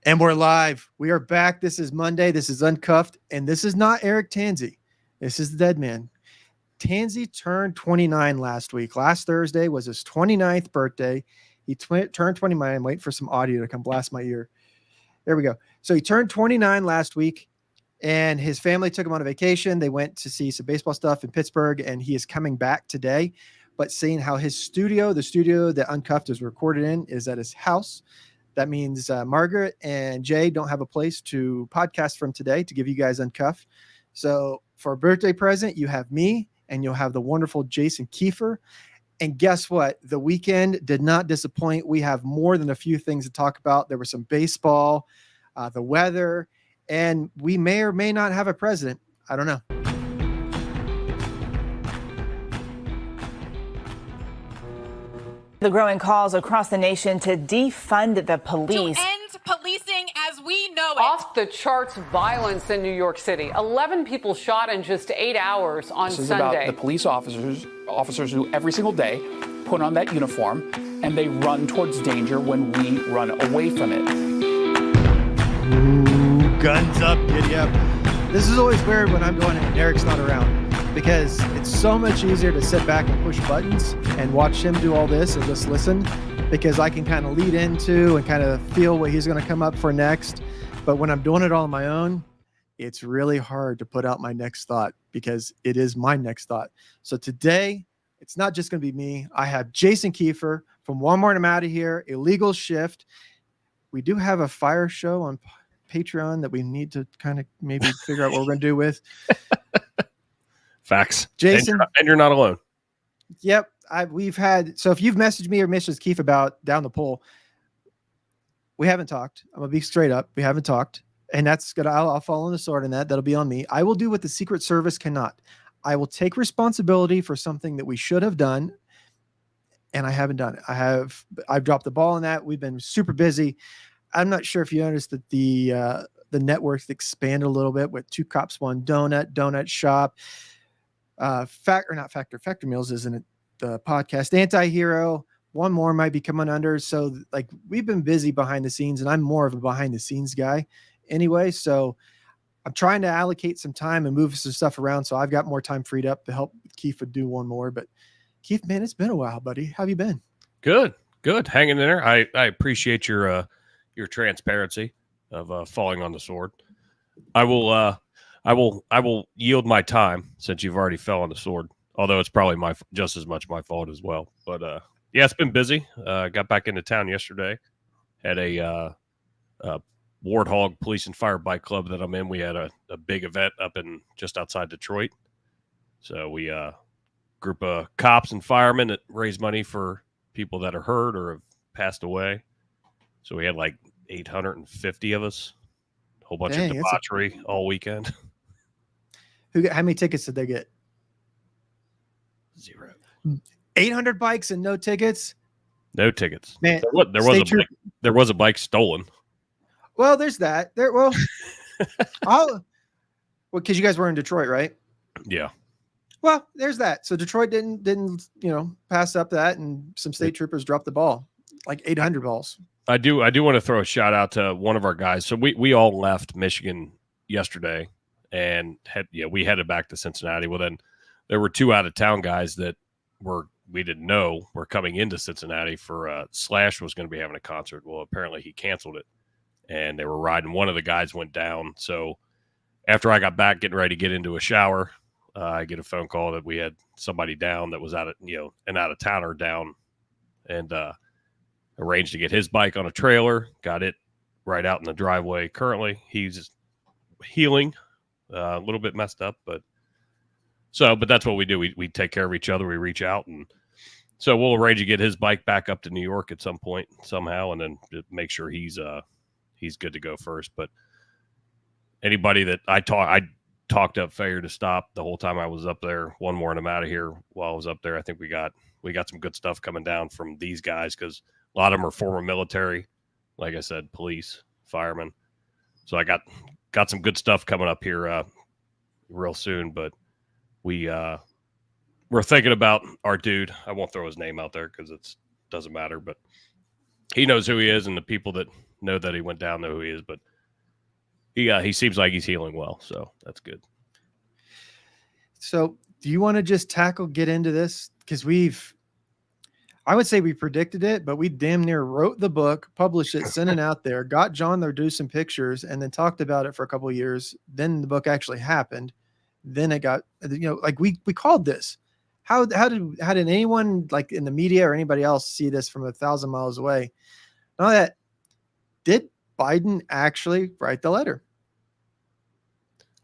And we're live. We are back. This is Monday. This is Uncuffed. And this is not Eric Tanzi. This is the dead man. Tanzi turned 29 last week. Last Thursday was his 29th birthday. He turned 29. I'm waiting for some audio to come blast my ear. There we go. So he turned 29 last week, and his family took him on a vacation. They went to see some baseball stuff in Pittsburgh, and he is coming back today. But seeing how his studio, the studio that Uncuffed is recorded in, is at his house. That means Margaret and Jay don't have a place to podcast from today to give you guys Uncuffed. So for a birthday present, you have me, and you'll have the wonderful Jason Kiefer. And guess what? The weekend did not disappoint. We have more than a few things to talk about. There was some baseball, the weather, and we may or may not have a president. I don't know. The growing calls across the nation to defund the police. To end policing as we know it. Off the charts violence in New York City. 11 people shot in just 8 hours on This is Sunday. about the police officers who every single day put on that uniform and they run towards danger when we run away from it. Ooh, guns up, giddy up. This is always weird when I'm doing it and Eric's not around, because it's so much easier to sit back and push buttons and watch him do all this and just listen, because I can kind of lead into and kind of feel what he's going to come up for next. But when I'm doing it all on my own, it's really hard to put out my next thought, because it is my next thought. So today, it's not just going to be me. I have Jason Kiefer from Walmart. I'm out of here. Illegal Shift. We do have a fire show on Patreon that we need to kind of maybe figure out what we're going to do with. Facts. Jason. And you're not alone. Yep. We've had, so if you've messaged me or Mrs. Keefe about Down the Pole, we haven't talked. I'm going to be straight up. We haven't talked. And that's good. I'll fall on the sword in that. That'll be on me. I will do what the Secret Service cannot. I will take responsibility for something that we should have done, and I haven't done it. I've dropped the ball on that. We've been super busy. I'm not sure if you noticed that the networks expanded a little bit with Two Cops, One Donut Shop, Factor Meals isn't it? The podcast, Anti-Hero, one more might be coming under. So like we've been busy behind the scenes, and I'm more of a behind the scenes guy anyway. So I'm trying to allocate some time and move some stuff around. So I've got more time freed up to help Keith do one more. But Keith, man, it's been a while, buddy. How have you been? Good. Hanging in there. I appreciate your transparency of falling on the sword. I will yield my time since you've already fell on the sword. Although it's probably just as much my fault as well. But yeah, it's been busy. Got back into town yesterday. Had a Warthog Police and Fire Bike Club that I'm in. We had a big event up in just outside Detroit. So we group of cops and firemen that raise money for people that are hurt or have passed away. So we had like 850 of us. A whole bunch of debauchery all weekend. How many tickets did they get? 0. 800 bikes and no tickets? No tickets. Man, there was a bike stolen. Well, there's that. Because you guys were in Detroit, right? Yeah. Well, there's that. So Detroit didn't pass up that, and some state troopers dropped the ball, like 800 balls. I do want to throw a shout out to one of our guys. So we all left Michigan yesterday and we headed back to Cincinnati. Well, then there were 2 out of town guys that we didn't know were coming into Cincinnati for Slash was going to be having a concert. Well, apparently he canceled it, and they were riding. One of the guys went down. So after I got back, getting ready to get into a shower, I get a phone call that we had somebody down that was an out of towner down, and arranged to get his bike on a trailer. Got it right out in the driveway. Currently, he's healing, a little bit messed up, but that's what we do. We take care of each other. We reach out, and so we'll arrange to get his bike back up to New York at some point somehow, and then make sure he's good to go first. But anybody that I talked up failure to stop the whole time I was up there. One more and I'm out of here. While I was up there, I think we got some good stuff coming down from these guys, because a lot of them are former military, like I said, police, firemen. So I got some good stuff coming up here real soon. But we're thinking about our dude. I won't throw his name out there because it doesn't matter. But he knows who he is, and the people that know that he went down know who he is. But he seems like he's healing well, so that's good. So do you want to just get into this? Because I would say we predicted it, but we damn near wrote the book, published it, sent it out there, got John there to do some pictures, and then talked about it for a couple of years. Then the book actually happened. Then it got, like we called this. How did anyone like in the media or anybody else see this from 1,000 miles away? Now that, did Biden actually write the letter?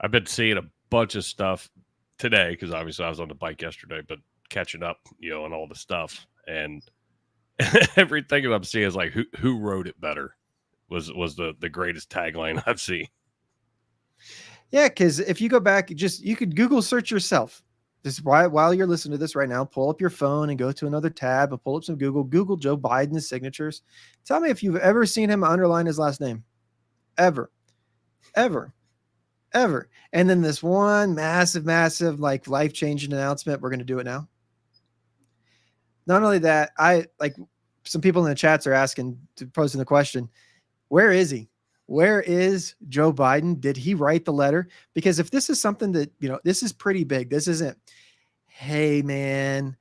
I've been seeing a bunch of stuff today because obviously I was on the bike yesterday, but catching up, on all the stuff, and everything that I'm seeing is like who wrote it better was the greatest tagline I've seen. Yeah, because if you go back, you could Google search yourself. Just while you're listening to this right now, pull up your phone and go to another tab and pull up some Google Joe Biden's signatures. Tell me if you've ever seen him underline his last name. Ever. And then this one massive, like life-changing announcement, we're going to do it now. Not only that, some people in the chats are posing the question, where is he? Where is Joe Biden? Did he write the letter? Because if this is something that, this is pretty big. This isn't, hey, man,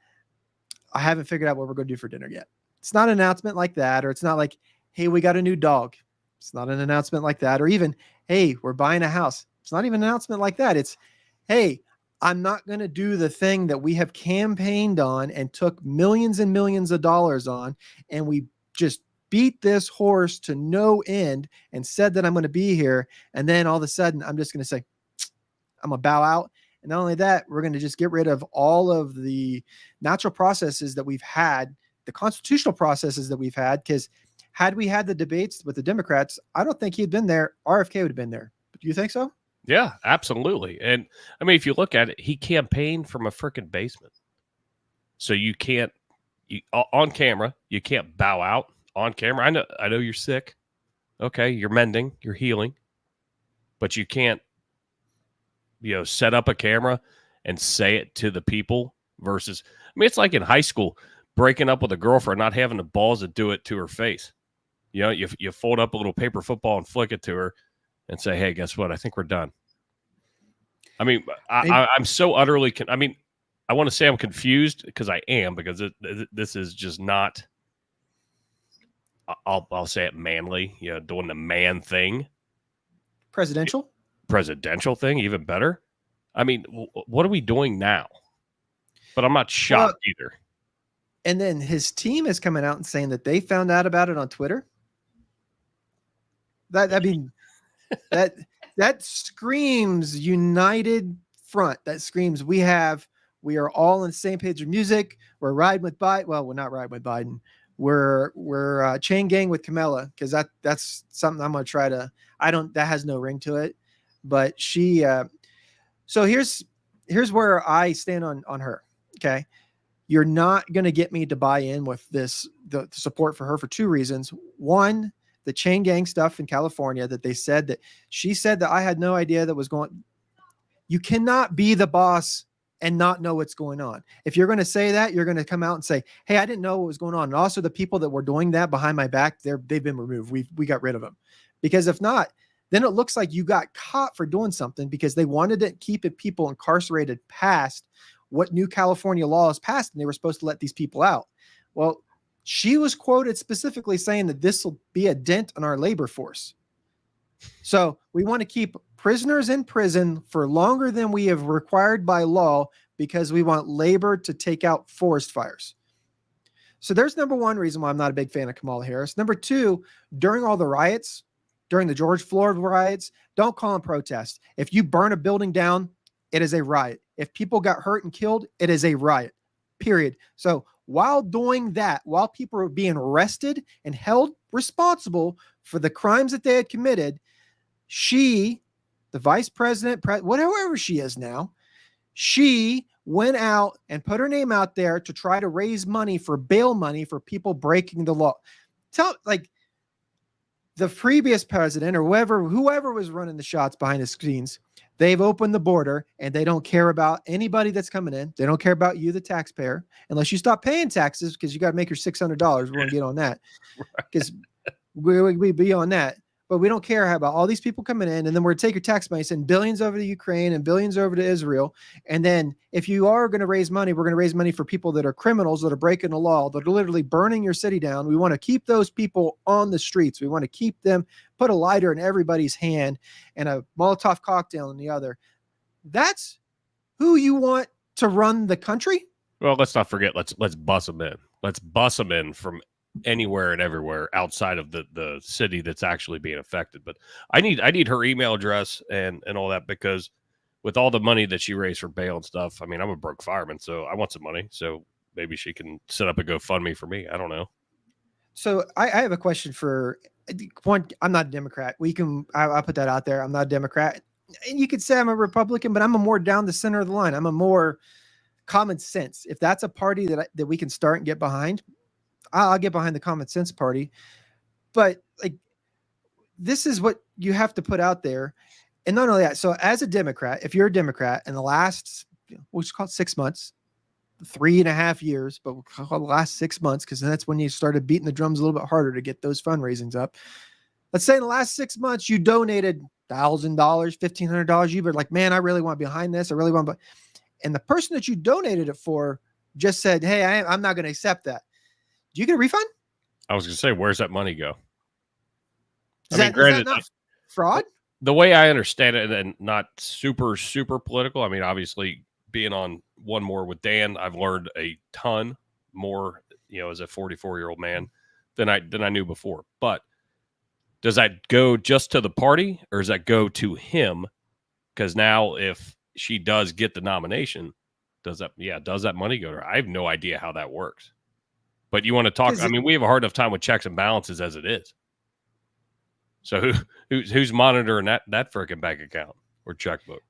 I haven't figured out what we're going to do for dinner yet. It's not an announcement like that. Or it's not like, hey, we got a new dog. It's not an announcement like that. Or even, hey, we're buying a house. It's not even an announcement like that. It's, hey, I'm not going to do the thing that we have campaigned on and took millions and millions of dollars on. And we just beat this horse to no end and said that I'm going to be here. And then all of a sudden, I'm just going to say, I'm going to bow out. And not only that, we're going to just get rid of all of the natural processes that we've had, the constitutional processes that we've had. Because had we had the debates with the Democrats, I don't think he'd been there. RFK would have been there. But do you think so? Yeah, absolutely. And I mean, if you look at it, he campaigned from a freaking basement. So you can't, on camera, you can't bow out on camera. I know you're sick. Okay, you're mending, you're healing. But you can't, set up a camera and say it to the people versus, I mean, it's like in high school, breaking up with a girlfriend, not having the balls to do it to her face. You fold up a little paper football and flick it to her and say, hey, guess what? I think we're done. I mean, I'm so utterly, I want to say I'm confused because I am, because this is just not, I'll say it manly, doing the man thing. Presidential Thing, even better. I mean, what are we doing now? But I'm not shocked either. And then his team is coming out and saying that they found out about it on Twitter. That screams united front. That screams we are all on the same page of music. We're riding with Biden. Well, we're not riding with Biden. We're chain gang with Kamala, because that's something I'm gonna try to. That has no ring to it. But she. So here's where I stand on her. Okay, you're not gonna get me to buy in with the support for her for two reasons. One, the chain gang stuff in California that she said that I had no idea that was going. You cannot be the boss and not know what's going on. If you're going to say that, you're going to come out and say, hey, I didn't know what was going on. And also the people that were doing that behind my back, they've been removed. We got rid of them. Because if not, then it looks like you got caught for doing something because they wanted to keep people incarcerated past what new California laws passed, and they were supposed to let these people out. Well, she was quoted specifically saying that this will be a dent on our labor force. So we want to keep prisoners in prison for longer than we have required by law because we want labor to take out forest fires. So there's number one reason why I'm not a big fan of Kamala Harris. Number two, during all the riots, during the George Floyd riots, don't call them protests. If you burn a building down, it is a riot. If people got hurt and killed, it is a riot, period. So while doing that, while people were being arrested and held responsible for the crimes that they had committed, she, the vice president, whatever she is now, she went out and put her name out there to try to raise money for bail money for people breaking the law. The previous president or whoever was running the shots behind the scenes, They've opened the border and they don't care about anybody that's coming in. They don't care about you, the taxpayer, unless you stop paying taxes because you got to make your $600. We're going to get on that because we be on that. But we don't care about all these people coming in, and then we're going to take your tax money, send billions over to Ukraine and billions over to Israel. And then if you are going to raise money, we're going to raise money for people that are criminals, that are breaking the law, that are literally burning your city down. We want to keep those people on the streets. We want to keep them, put a lighter in everybody's hand and a Molotov cocktail in the other. That's who you want to run the country? Well, let's not forget, let's bus them in. Let's bus them in from anywhere and everywhere outside of the city that's actually being affected. But I need her email address and all that, because with all the money that she raised for bail and stuff, I mean, I'm a broke fireman, so I want some money. So maybe she can set up a GoFundMe for me. I don't know. So I have a question for one. I'm not a Democrat. I'll put that out there. I'm not a Democrat. And you could say I'm a Republican, but I'm a more down the center of the line. I'm a more common sense. If that's a party that we can start and get behind, I'll get behind the common sense party. But like, this is what you have to put out there. And not only that, so as a Democrat, if you're a Democrat in the last, we'll just call it 6 months, 3.5 years, but we'll call it the last 6 months, because that's when you started beating the drums a little bit harder to get those fundraisings up. Let's say in the last 6 months, you donated $1,000, $1,500. You were like, man, I really want to be behind this. I really want to. And the person that you donated it for just said, hey, I'm not going to accept that. Do you get a refund? I was going to say, where's that money go? Is that not fraud? The way I understand it, and not super, super political. I mean, obviously, being on One More with Dan, I've learned a ton more, as a 44-year-old man than I knew before. But does that go just to the party, or does that go to him? Because now, if she does get the nomination, does that money go to her? I have no idea how that works. But you want to talk? I mean, we have a hard enough time with checks and balances as it is. So who's monitoring that freaking bank account or checkbook?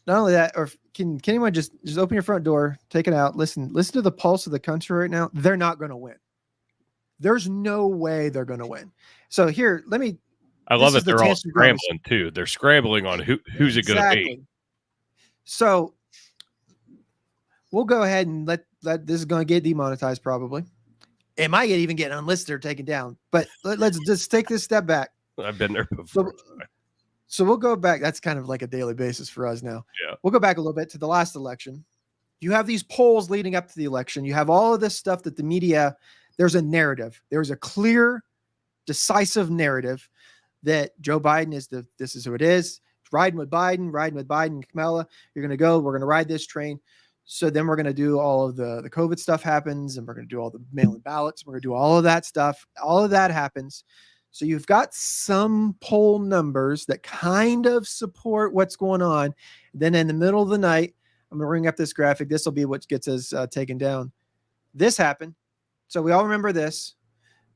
Not only that, or can anyone just open your front door, take it out, listen to the pulse of the country right now? They're not going to win. There's no way they're going to win. So here, I love that they're all scrambling too. They're scrambling on who's it going to be. So we'll go ahead and let this is going to get demonetized probably. It might even get unlisted or taken down. But let's just take this step back. I've been there before. So we'll go back. That's kind of like a daily basis for us now. Yeah. We'll go back a little bit to the last election. You have these polls leading up to the election. You have all of this stuff that the media, there's a narrative. There's a clear, decisive narrative that Joe Biden this is who it is. Riding with Biden, Kamala. You're going to go. We're going to ride this train. So then we're going to do all of the COVID stuff happens, and we're going to do all the mail-in ballots. We're going to do all of that stuff. All of that happens. So you've got some poll numbers that kind of support what's going on. Then in the middle of the night, I'm going to bring up this graphic. This will be what gets us taken down. This happened. So we all remember this.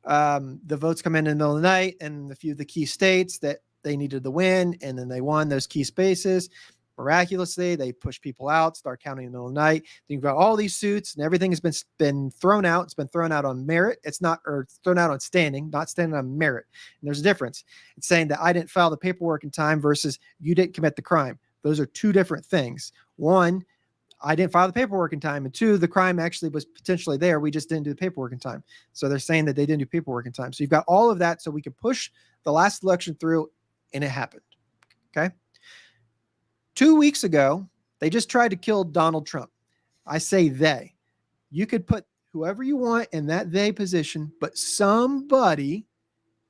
The votes come in the middle of the night, and a few of the key states that they needed to win, and then they won those key spaces. Miraculously, they push people out, start counting in the middle of the night. Then you've got all these suits, and everything has been thrown out. It's been thrown out on merit. It's thrown out on standing, not standing on merit. And there's a difference. It's saying that I didn't file the paperwork in time versus you didn't commit the crime. Those are two different things. One, I didn't file the paperwork in time. And two, the crime actually was potentially there. We just didn't do the paperwork in time. So they're saying that they didn't do paperwork in time. So you've got all of that so we could push the last election through, and it happened. Okay. 2 weeks ago, they just tried to kill Donald Trump. I say they. You could put whoever you want in that they position, but somebody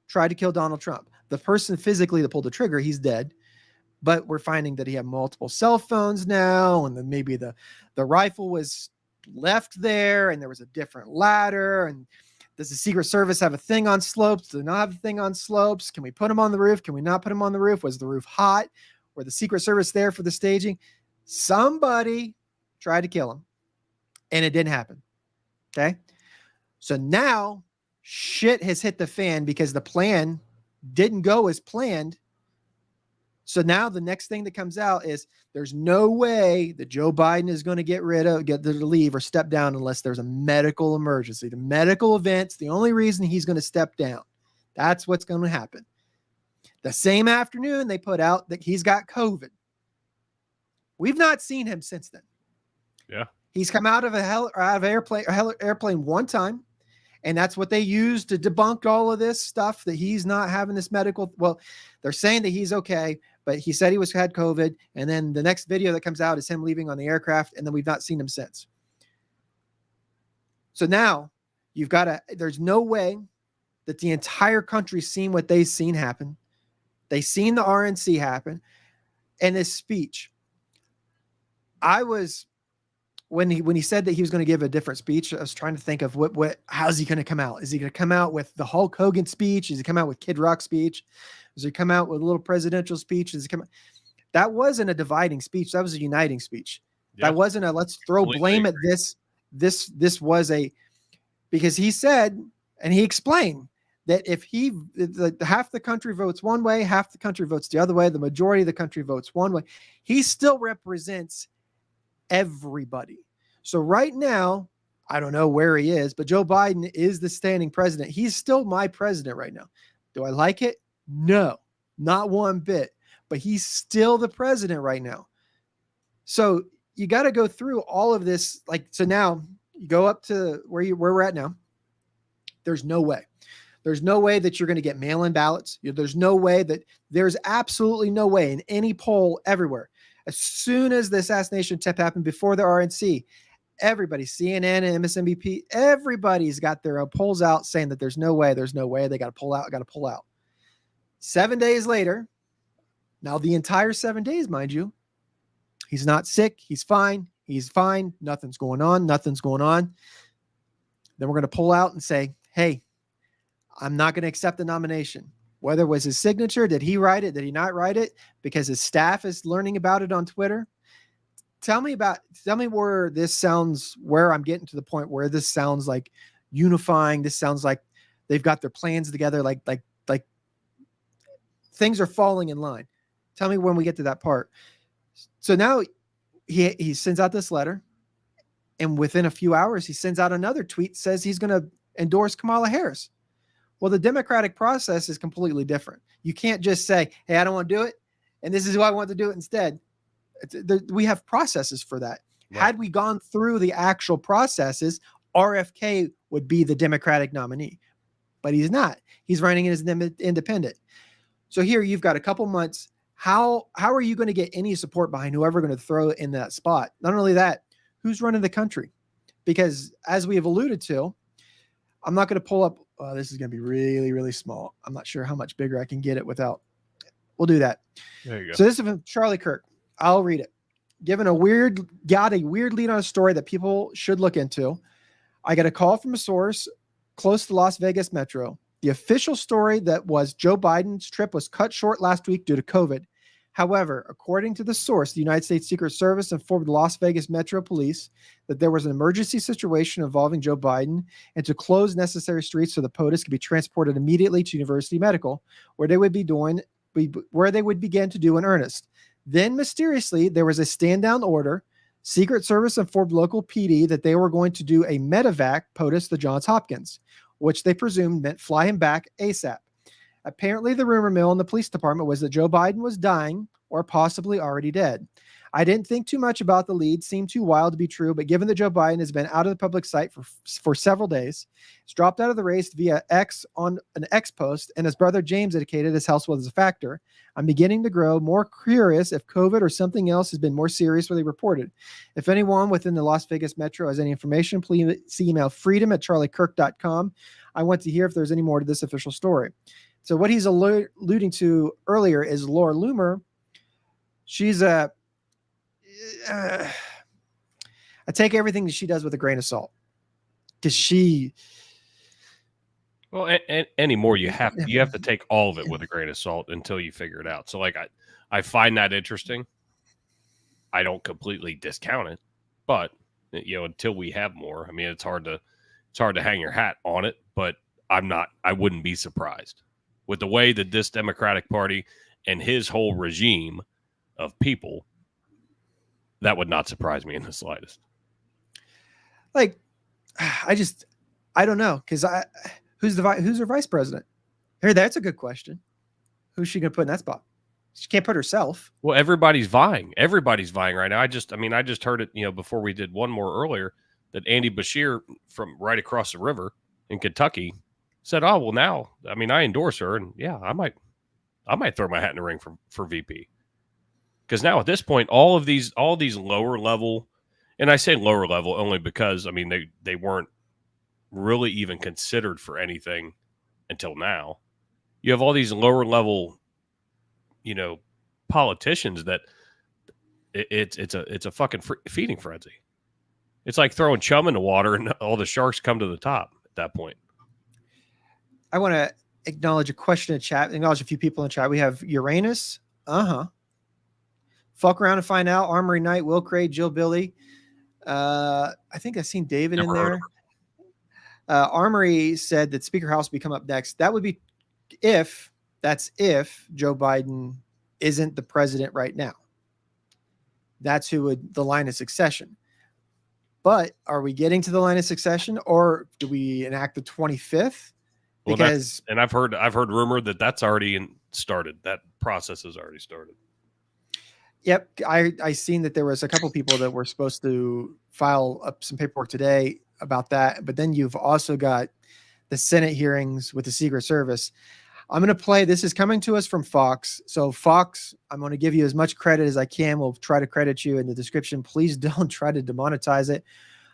tried to kill Donald Trump. The person physically that pulled the trigger, he's dead. But we're finding that he had multiple cell phones now, and then maybe the rifle was left there, and there was a different ladder. And does the Secret Service have a thing on slopes? Do they not have a thing on slopes? Can we put him on the roof? Can we not put him on the roof? Was the roof hot? Were the Secret Service there for the staging? Somebody tried to kill him, and it didn't happen. Okay. So now shit has hit the fan because the plan didn't go as planned. So now the next thing that comes out is there's no way that Joe Biden is going to get to leave or step down unless there's a medical emergency. The medical event's the only reason he's going to step down. That's what's going to happen. The same afternoon, they put out that he's got COVID. We've not seen him since then. Yeah. He's come out of airplane one time, and that's what they used to debunk all of this stuff, that he's not having this medical. Well, they're saying that he's okay, but he said he had COVID. And then the next video that comes out is him leaving on the aircraft, and then we've not seen him since. So now there's no way that the entire country's seen what they've seen happen. They've seen the RNC happen. And his speech, when he said that he was going to give a different speech, I was trying to think of how's he going to come out? Is he going to come out with the Hulk Hogan speech? Is he come out with Kid Rock speech? Does he come out with a little presidential speech? That wasn't a dividing speech. That was a uniting speech. Yeah. That wasn't a let's throw blame at this. This was because he said, and he explained that if half the country votes one way, half the country votes the other way, the majority of the country votes one way, he still represents everybody. So right now, I don't know where he is, but Joe Biden is the standing president. He's still my president right now. Do I like it? No, not one bit, but he's still the president right now. So you got to go through all of this. So now you go up to where we're at now. There's no way that you're going to get mail-in ballots. There's absolutely no way in any poll everywhere. As soon as the assassination attempt happened before the RNC, everybody, CNN and MSNBC, everybody's got their polls out saying that there's no way. They got to pull out. 7 days later, now the entire 7 days, mind you, he's not sick. He's fine. Nothing's going on. Then we're going to pull out and say, hey, I'm not going to accept the nomination. Whether it was his signature, did he write it? Did he not write it? Because his staff is learning about it on Twitter. Tell me where I'm getting to the point where this sounds like unifying. This sounds like they've got their plans together. Like things are falling in line. Tell me when we get to that part. So now he sends out this letter, and within a few hours, he sends out another tweet, says he's going to endorse Kamala Harris. Well, the democratic process is completely different. You can't just say, hey, I don't want to do it, and this is who I want to do it instead. We have processes for that. Right. Had we gone through the actual processes, RFK would be the Democratic nominee. But he's not. He's running as an independent. So here you've got a couple months. How are you going to get any support behind whoever going to throw in that spot? Not only that, who's running the country? Because as we have alluded to, I'm not going to pull up. This is going to be really, really small. I'm not sure how much bigger I can get it without. We'll do that. There you go. So this is from Charlie Kirk. I'll read it. Got a weird lead on a story that people should look into. I got a call from a source close to Las Vegas Metro. The official story that was Joe Biden's trip was cut short last week due to COVID. However, according to the source, the United States Secret Service informed the Las Vegas Metro Police that there was an emergency situation involving Joe Biden and to close necessary streets so the POTUS could be transported immediately to University Medical, where they would begin to do in earnest. Then, mysteriously, there was a stand-down order. Secret Service informed local PD that they were going to do a medevac POTUS to Johns Hopkins, which they presumed meant fly him back ASAP. Apparently, the rumor mill in the police department was that Joe Biden was dying or possibly already dead. I didn't think too much about the lead, seemed too wild to be true, but given that Joe Biden has been out of the public sight for several days, he's dropped out of the race via X on an X post, and his brother James indicated his health was a factor, I'm beginning to grow more curious if COVID or something else has been more seriously reported. If anyone within the Las Vegas Metro has any information, please email freedom@charliekirk.com. I want to hear if there's any more to this official story. So what he's alluding to earlier is Laura Loomer. She's I take everything that she does with a grain of salt, because anymore you have to take all of it with a grain of salt until you figure it out. So like I find that interesting. I don't completely discount it, but until we have more, I mean, it's hard to hang your hat on it, but I wouldn't be surprised with the way that this Democratic Party and his whole regime of people, that would not surprise me in the slightest. Like, I don't know. Cause who's her vice president? Here, that's a good question. Who's she going to put in that spot? She can't put herself. Well, everybody's vying. Everybody's vying right now. I just heard it, before we did one more earlier, that Andy Bashir from right across the river in Kentucky said, "Oh, well, now, I endorse her, and yeah, I might throw my hat in the ring for VP." Because now at this point, all these lower level, and I say lower level only because they weren't really even considered for anything until now. You have all these lower level, politicians that it's a fucking feeding frenzy. It's like throwing chum in the water and all the sharks come to the top at that point. I want to acknowledge a question in chat, acknowledge a few people in chat. We have Uranus. Fuck around and find out. Armory Knight, Will Craig, Jill Billy. I think I've seen David in there. Armory said that Speaker House will come up next. That would be if Joe Biden isn't the president right now. That's who would the line of succession. But are we getting to the line of succession, or do we enact the 25th? Because I've heard rumor that that's already started. That process has already started. Yep, I seen that there was a couple people that were supposed to file up some paperwork today about that, but then you've also got the Senate hearings with the Secret Service. I'm going to play. This is coming to us from Fox. So Fox, I'm going to give you as much credit as I can. We'll try to credit you in the description. Please don't try to demonetize it.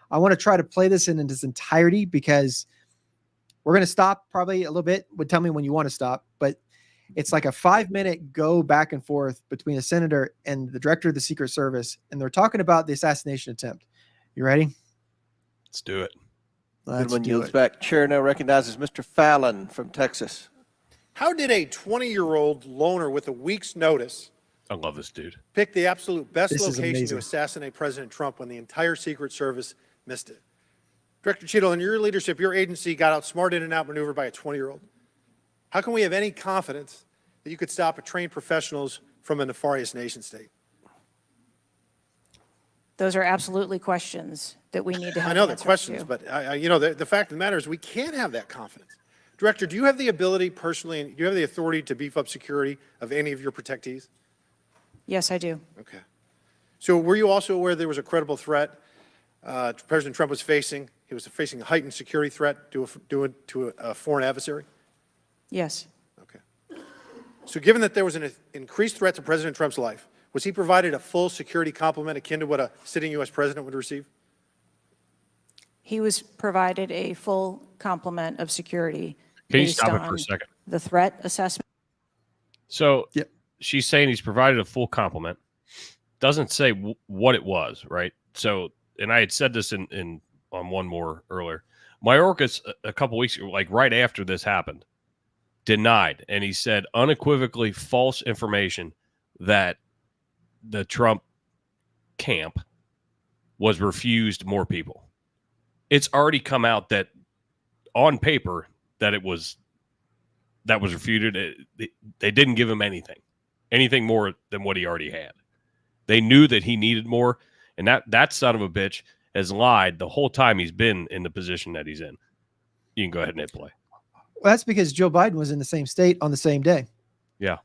I want to try to play this in its entirety because we're going to stop probably a little bit. Would tell me when you want to stop, but it's like a 5-minute go back and forth between a senator and the director of the Secret Service. And they're talking about the assassination attempt. You ready? Let's do it. Goodwin yields back. Chair now recognizes Mr. Fallon from Texas. How did a 20-year-old loner with a week's notice I love this dude. pick the absolute best This is location amazing. to assassinate President Trump when the entire Secret Service missed it? Director Cheadle, in your leadership, your agency got outsmarted and outmaneuvered by a 20-year-old. How can we have any confidence that you could stop a trained professionals from a nefarious nation state? Those are absolutely questions that we need to have. I know they're answers questions, to. but the fact of the matter is we can't have that confidence. Director, do you have the ability personally, and do you have the authority to beef up security of any of your protectees? Yes, I do. Okay. So were you also aware there was a credible threat President Trump was facing? He was facing a heightened security threat to a foreign adversary? Yes. Okay. So given that there was an increased threat to President Trump's life, was he provided a full security complement akin to what a sitting U.S. president would receive? He was provided a full complement of security. Can you based stop it for on a second? The threat assessment. So Yep. She's saying he's provided a full complement. Doesn't say what it was, right? So, and I had said this on one more earlier. Mayorkas a couple weeks ago, like right after this happened, denied, and he said unequivocally false information that the Trump camp was refused more people. It's already come out that on paper that was refuted. They didn't give him anything more than what he already had. They knew that he needed more, and that son of a bitch has lied the whole time he's been in the position that he's in. You can go ahead and hit play. Well, that's because Joe Biden was in the same state on the same day. Yeah.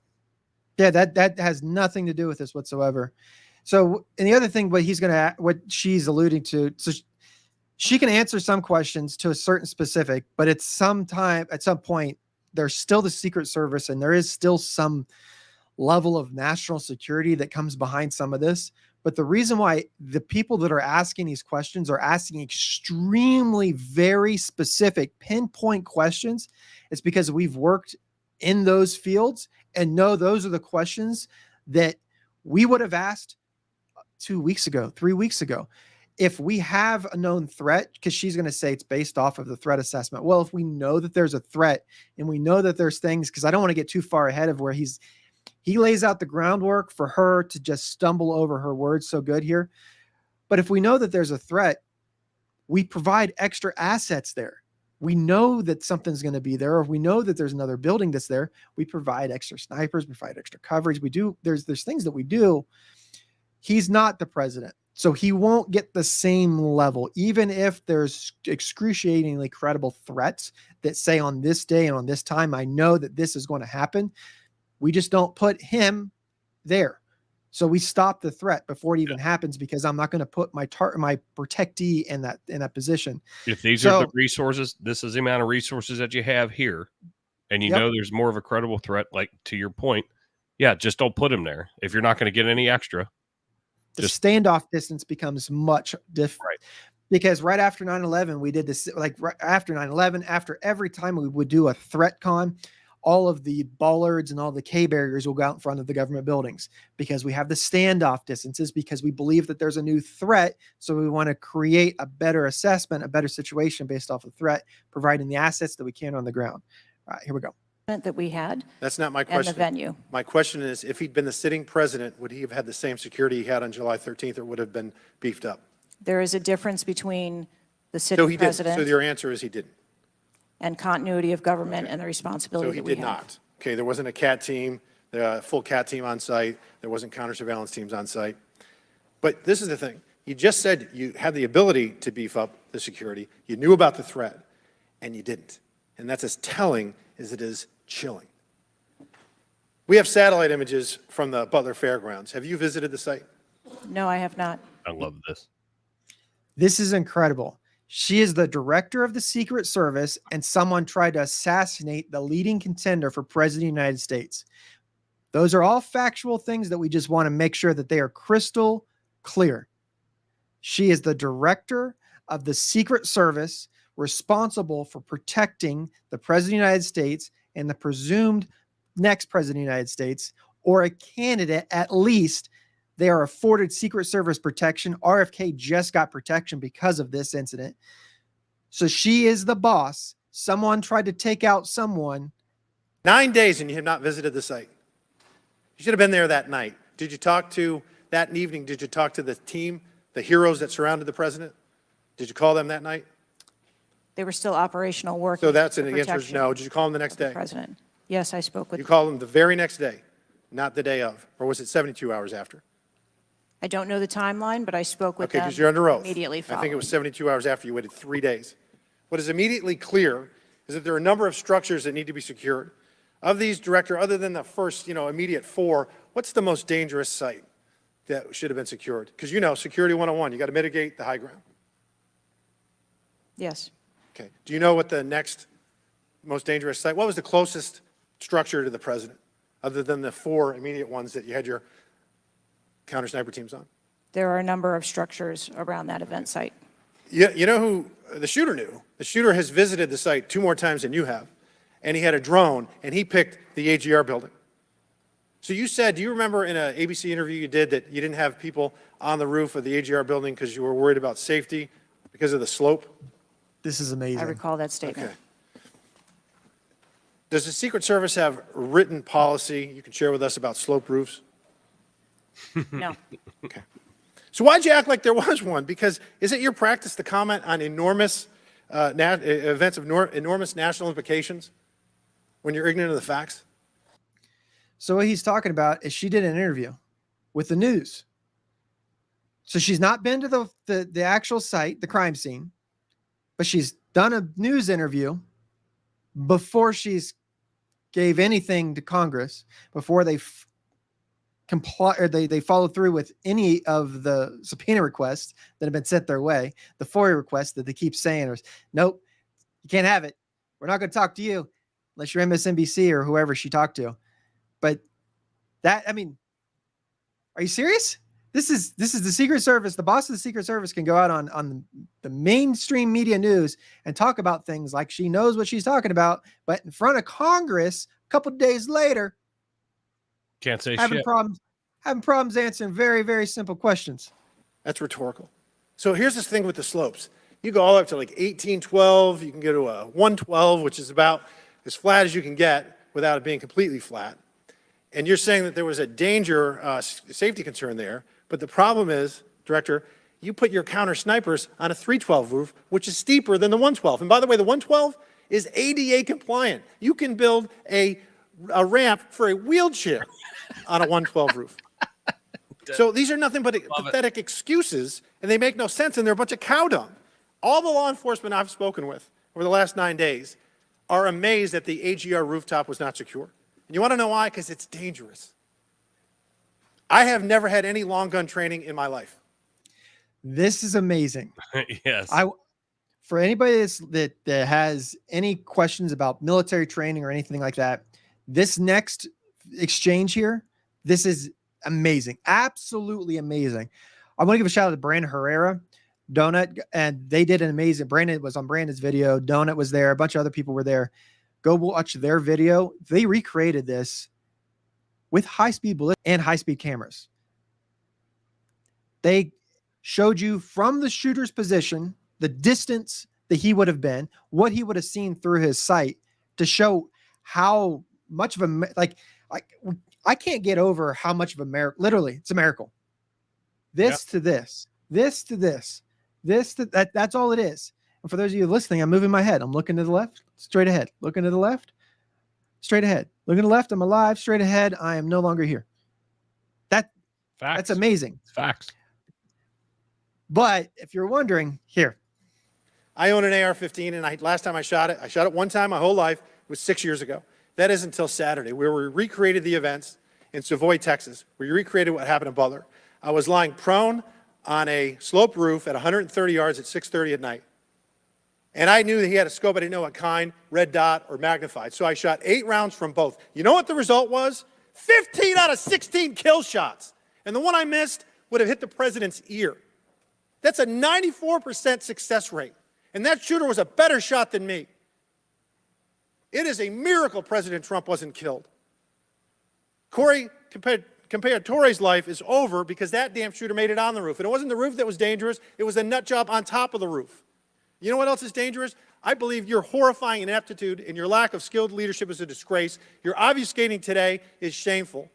Yeah, that has nothing to do with this whatsoever. So, and the other thing, what she's alluding to, so she can answer some questions to a certain specific, but at some point, there's still the Secret Service, and there is still some level of national security that comes behind some of this. But the reason why the people that are asking these questions are asking extremely very specific pinpoint questions is because we've worked in those fields and know those are the questions that we would have asked 2 weeks ago, 3 weeks ago. If we have a known threat, because she's going to say it's based off of the threat assessment. Well, if we know that there's a threat and we know that there's things, because I don't want to get too far ahead of where he lays out the groundwork for her to just stumble over her words so good here. But if we know that there's a threat, we provide extra assets there. We know that something's going to be there, or if we know that there's another building that's there, we provide extra snipers, we provide extra coverage. There's things that we do. He's not the president, so he won't get the same level, even if there's excruciatingly credible threats that say on this day and on this time, I know that this is going to happen. We just don't put him there. So we stop the threat before it even happens, because I'm not going to put my protectee in that position. If these are the resources, this is the amount of resources that you have here, and you know there's more of a credible threat, like to your point, just don't put him there if you're not going to get any extra. The standoff distance becomes much different. Right. Because right after 9/11, we did this, like right after 9/11, after every time we would do a threat con, all of the bollards and all the K barriers will go out in front of the government buildings, because we have the standoff distances, because we believe that there's a new threat. So we want to create a better assessment, a better situation based off of the threat, providing the assets that we can on the ground. All right, here we go. That we had. That's not my question. And the venue. My question is, if he'd been the sitting president, would he have had the same security he had on July 13th, or would have been beefed up? There is a difference between the sitting president. So your answer is he didn't. And continuity of government and the responsibility So he that we did have. not. Okay, there wasn't a CAT team, the full CAT team on site. There wasn't counter surveillance teams on site. But this is the thing. You just said you had the ability to beef up the security. You knew about the threat, and you didn't. And that's as telling as it is chilling. We have satellite images from the Butler Fairgrounds. Have you visited the site? No, I have not. I love this. This is incredible. She is the director of the Secret Service, and someone tried to assassinate the leading contender for president of the United States. Those are all factual things that we just want to make sure that they are crystal clear. She is the director of the Secret Service, responsible for protecting the president of the United States and the presumed next president of the United States, or a candidate at least. They are afforded Secret Service protection. RFK just got protection because of this incident. So she is the boss. Someone tried to take out someone. 9 days and you have not visited the site. You should have been there that night. Did you talk to, that evening, did you talk to the team, the heroes that surrounded the president? Did you call them that night? They were still operational work. So that's an answer is no. Did you call them the next day? President. Yes, I spoke with. You called them the very next day, not the day of, or was it 72 hours after? I don't know the timeline, but I spoke with Okay, them because you're under oath. immediately I following. think it was 72 hours after. You waited 3 days. What is immediately clear is that there are a number of structures that need to be secured. Of these, Director, other than the first, immediate 4, what's the most dangerous site that should have been secured? Because Security 101, you got to mitigate the high ground. Yes. Okay. Do you know what the next most dangerous site, what was the closest structure to the president, other than the 4 immediate ones that you had your counter sniper teams on? There are a number of structures around that event site. You know who the shooter knew? The shooter has visited the site 2 more times than you have, and he had a drone, and he picked the AGR building. So you said, do you remember in an ABC interview you did that you didn't have people on the roof of the AGR building because you were worried about safety because of the slope? This is amazing. I recall that statement. Okay. Does the Secret Service have written policy you can share with us about slope roofs? No. Okay. So why'd you act like there was one? Because is it your practice to comment on enormous events of enormous national implications when you're ignorant of the facts? So what he's talking about is she did an interview with the news. So she's not been to the actual site, the crime scene, but she's done a news interview before she's gave anything to Congress, before they comply or they follow through with any of the subpoena requests that have been sent their way. The FOIA requests that they keep saying is, nope, you can't have it. We're not going to talk to you unless you're MSNBC or whoever she talked to. But that, I mean, are you serious? This is the Secret Service. The boss of the Secret Service can go out on the mainstream media news and talk about things like she knows what she's talking about, but in front of Congress a couple of days later, Can't say having shit. problems answering very, very simple questions. That's rhetorical. So here's this thing with the slopes. You go all up to like 1812. You can go to a 112, which is about as flat as you can get without it being completely flat. And you're saying that there was a danger, safety concern there. But the problem is, Director, you put your counter snipers on a 312 roof, which is steeper than the 112. And by the way, the 112 is ADA compliant. You can build a ramp for a wheelchair on a 112 roof. So these are nothing but pathetic excuses, and they make no sense, and they're a bunch of cow dung. All the law enforcement I've spoken with over the last 9 days are amazed that the AGR rooftop was not secure. And you want to know why? Because it's dangerous. I have never had any long gun training in my life. This is amazing. Yes. For anybody that has any questions about military training or anything like that, this next exchange here, this is amazing. Absolutely amazing. I want to give a shout out to Brandon Herrera, Donut, and they did an amazing. Brandon was on Brandon's video. Donut was there. A bunch of other people were there. Go watch their video. They recreated this with high-speed bullets and high-speed cameras. They showed you from the shooter's position, the distance that he would have been, what he would have seen through his sight to show how much of a, I can't get over how much of a miracle, literally, it's a miracle. This to this, this to this, this to that, that's all it is. And for those of you listening, I'm moving my head. I'm looking to the left, straight ahead, looking to the left, straight ahead, looking to the left. I'm alive, straight ahead. I am no longer here. That's amazing. Facts. But if you're wondering, here. I own an AR-15, and last time I shot it one time my whole life. It was 6 years ago. That is until Saturday, where we recreated the events in Savoy, Texas. We recreated what happened in Butler. I was lying prone on a sloped roof at 130 yards at 6:30 at night. And I knew that he had a scope. I didn't know what kind, red dot or magnified. So I shot 8 rounds from both. You know what the result was? 15 out of 16 kill shots. And the one I missed would have hit the president's ear. That's a 94% success rate. And that shooter was a better shot than me. It is a miracle President Trump wasn't killed. Corey Comparator's life is over because that damn shooter made it on the roof. And it wasn't the roof that was dangerous. It was the nut job on top of the roof. You know what else is dangerous? I believe your horrifying ineptitude and your lack of skilled leadership is a disgrace. Your obfuscating today is shameful.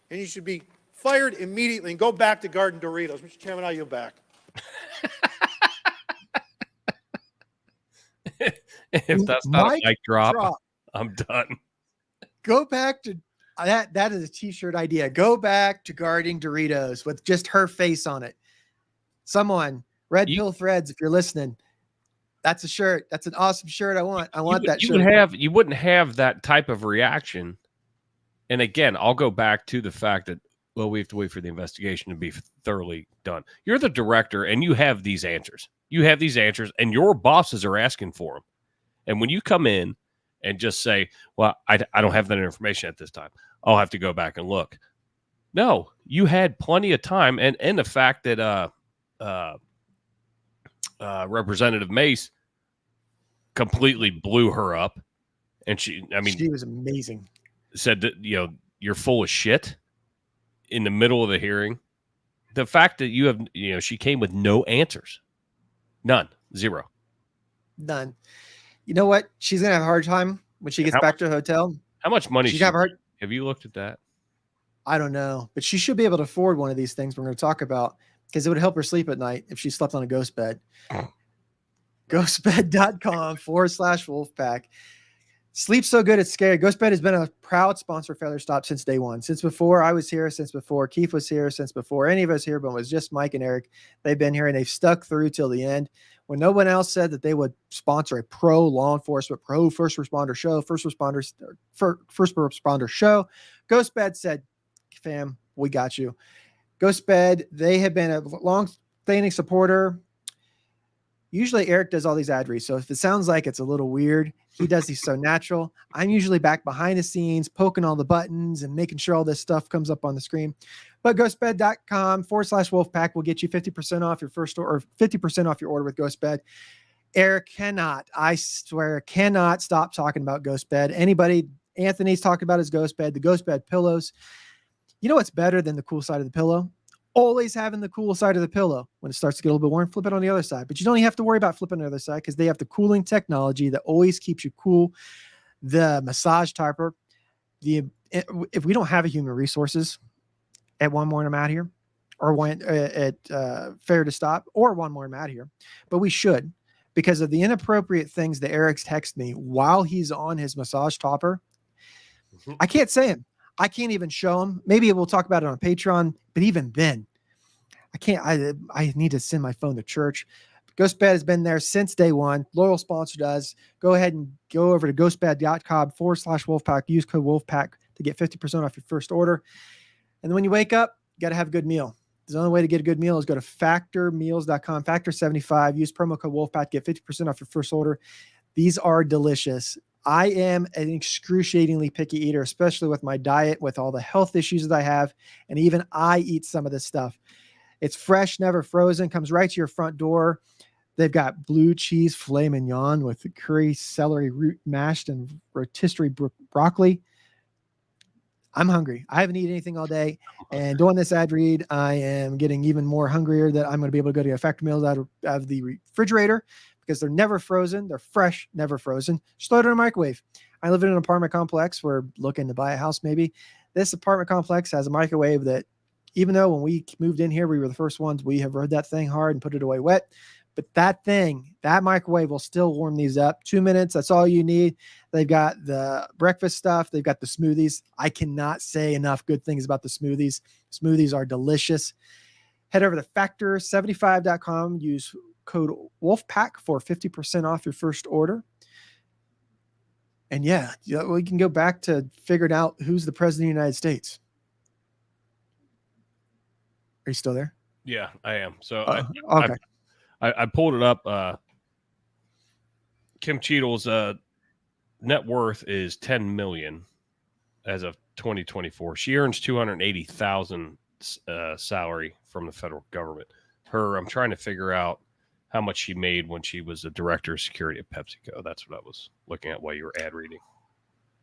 And you should be fired immediately and go back to Garden Doritos. Mr. Chairman, I yield back. If that's not a mic drop, I'm done. Go back to that is a t-shirt idea. Go back to guarding Doritos with just her face on it. Someone, Red Pill Threads, if you're listening, that's a shirt. That's an awesome shirt. I want that shirt. You wouldn't have that type of reaction. And again, I'll go back to the fact that, well, we have to wait for the investigation to be thoroughly done. You're the director and you have these answers. You have these answers and your bosses are asking for them. And when you come in and just say, well, I don't have that information at this time, I'll have to go back and look. No, you had plenty of time. And the fact that Representative Mace completely blew her up. And she was amazing. Said that, you're full of shit in the middle of the hearing. The fact that you have, she came with no answers. None. Zero. None. You know what? She's going to have a hard time when she gets back to the hotel. How much money have you looked at that? I don't know, but she should be able to afford one of these things we're going to talk about because it would help her sleep at night if she slept on a ghost bed. Ghostbed.com/Wolfpack. Sleep so good, it's scary. Ghostbed has been a proud sponsor of Feather Stop since day one. Since before I was here, since before Keith was here, since before any of us here, but it was just Mike and Eric. They've been here and they've stuck through till the end. When no one else said that they would sponsor a pro law enforcement, pro first responder show, first responder show, Ghostbed said, fam, we got you. Ghostbed, they have been a long-standing supporter. Usually Eric does all these ad reads, so if it sounds like it's a little weird, he does these so natural. I'm usually back behind the scenes, poking all the buttons and making sure all this stuff comes up on the screen. But ghostbed.com/Wolfpack will get you 50% off your first order, or 50% off your order with Ghostbed. Eric I swear, cannot stop talking about Ghostbed. Anthony's talking about his Ghostbed, the Ghostbed pillows. You know what's better than the cool side of the pillow? Always having the cool side of the pillow. When it starts to get a little bit warm, flip it on the other side. But you don't even have to worry about flipping on the other side because they have the cooling technology that always keeps you cool. The massage topper. If we don't have a human resources at One More and I'm Out Here, or at Fair to Stop, or One More and I'm Out Here, but we should, because of the inappropriate things that Eric's text me while he's on his massage topper. Mm-hmm. I can't say him. I can't even show him. Maybe we'll talk about it on Patreon, but even then, I can't. I need to send my phone to church. Ghostbed has been there since day one. Loyal sponsor does. Go ahead and go over to ghostbed.com/Wolfpack. Use code Wolfpack to get 50% off your first order. And then when you wake up, You got to have a good meal. The only way to get a good meal is go to factormeals.com, Factor75, use promo code Wolfpack, get 50% off your first order. These are delicious. I am an excruciatingly picky eater, especially with my diet, with all the health issues that I have. And even I eat some of this stuff. It's fresh, never frozen, comes right to your front door. They've got blue cheese filet mignon with curry, celery root mashed, and rotisserie broccoli. I'm hungry. I haven't eaten anything all day. And doing this ad read, I am getting even more hungrier that I'm going to be able to go to a Factor Meals out of the refrigerator because they're never frozen. They're fresh, never frozen. Just throw it in a microwave. I live in an apartment complex. We're looking to buy a house maybe. This apartment complex has a microwave that, even though when we moved in here, we were the first ones, we have rode that thing hard and put it away wet. But that microwave will still warm these up. 2 minutes, that's all you need. They've got the breakfast stuff. They've got the smoothies. I cannot say enough good things about the smoothies. Smoothies are delicious. Head over to factor75.com. Use code WOLFPACK for 50% off your first order. And yeah, we can go back to figuring out who's the president of the United States. Are you still there? Yeah, I am. So okay. I pulled it up. Kim Cheadle's net worth is $10 million as of 2024. She earns $280,000 salary from the federal government. I'm trying to figure out how much she made when she was the director of security at PepsiCo. That's what I was looking at while you were ad reading.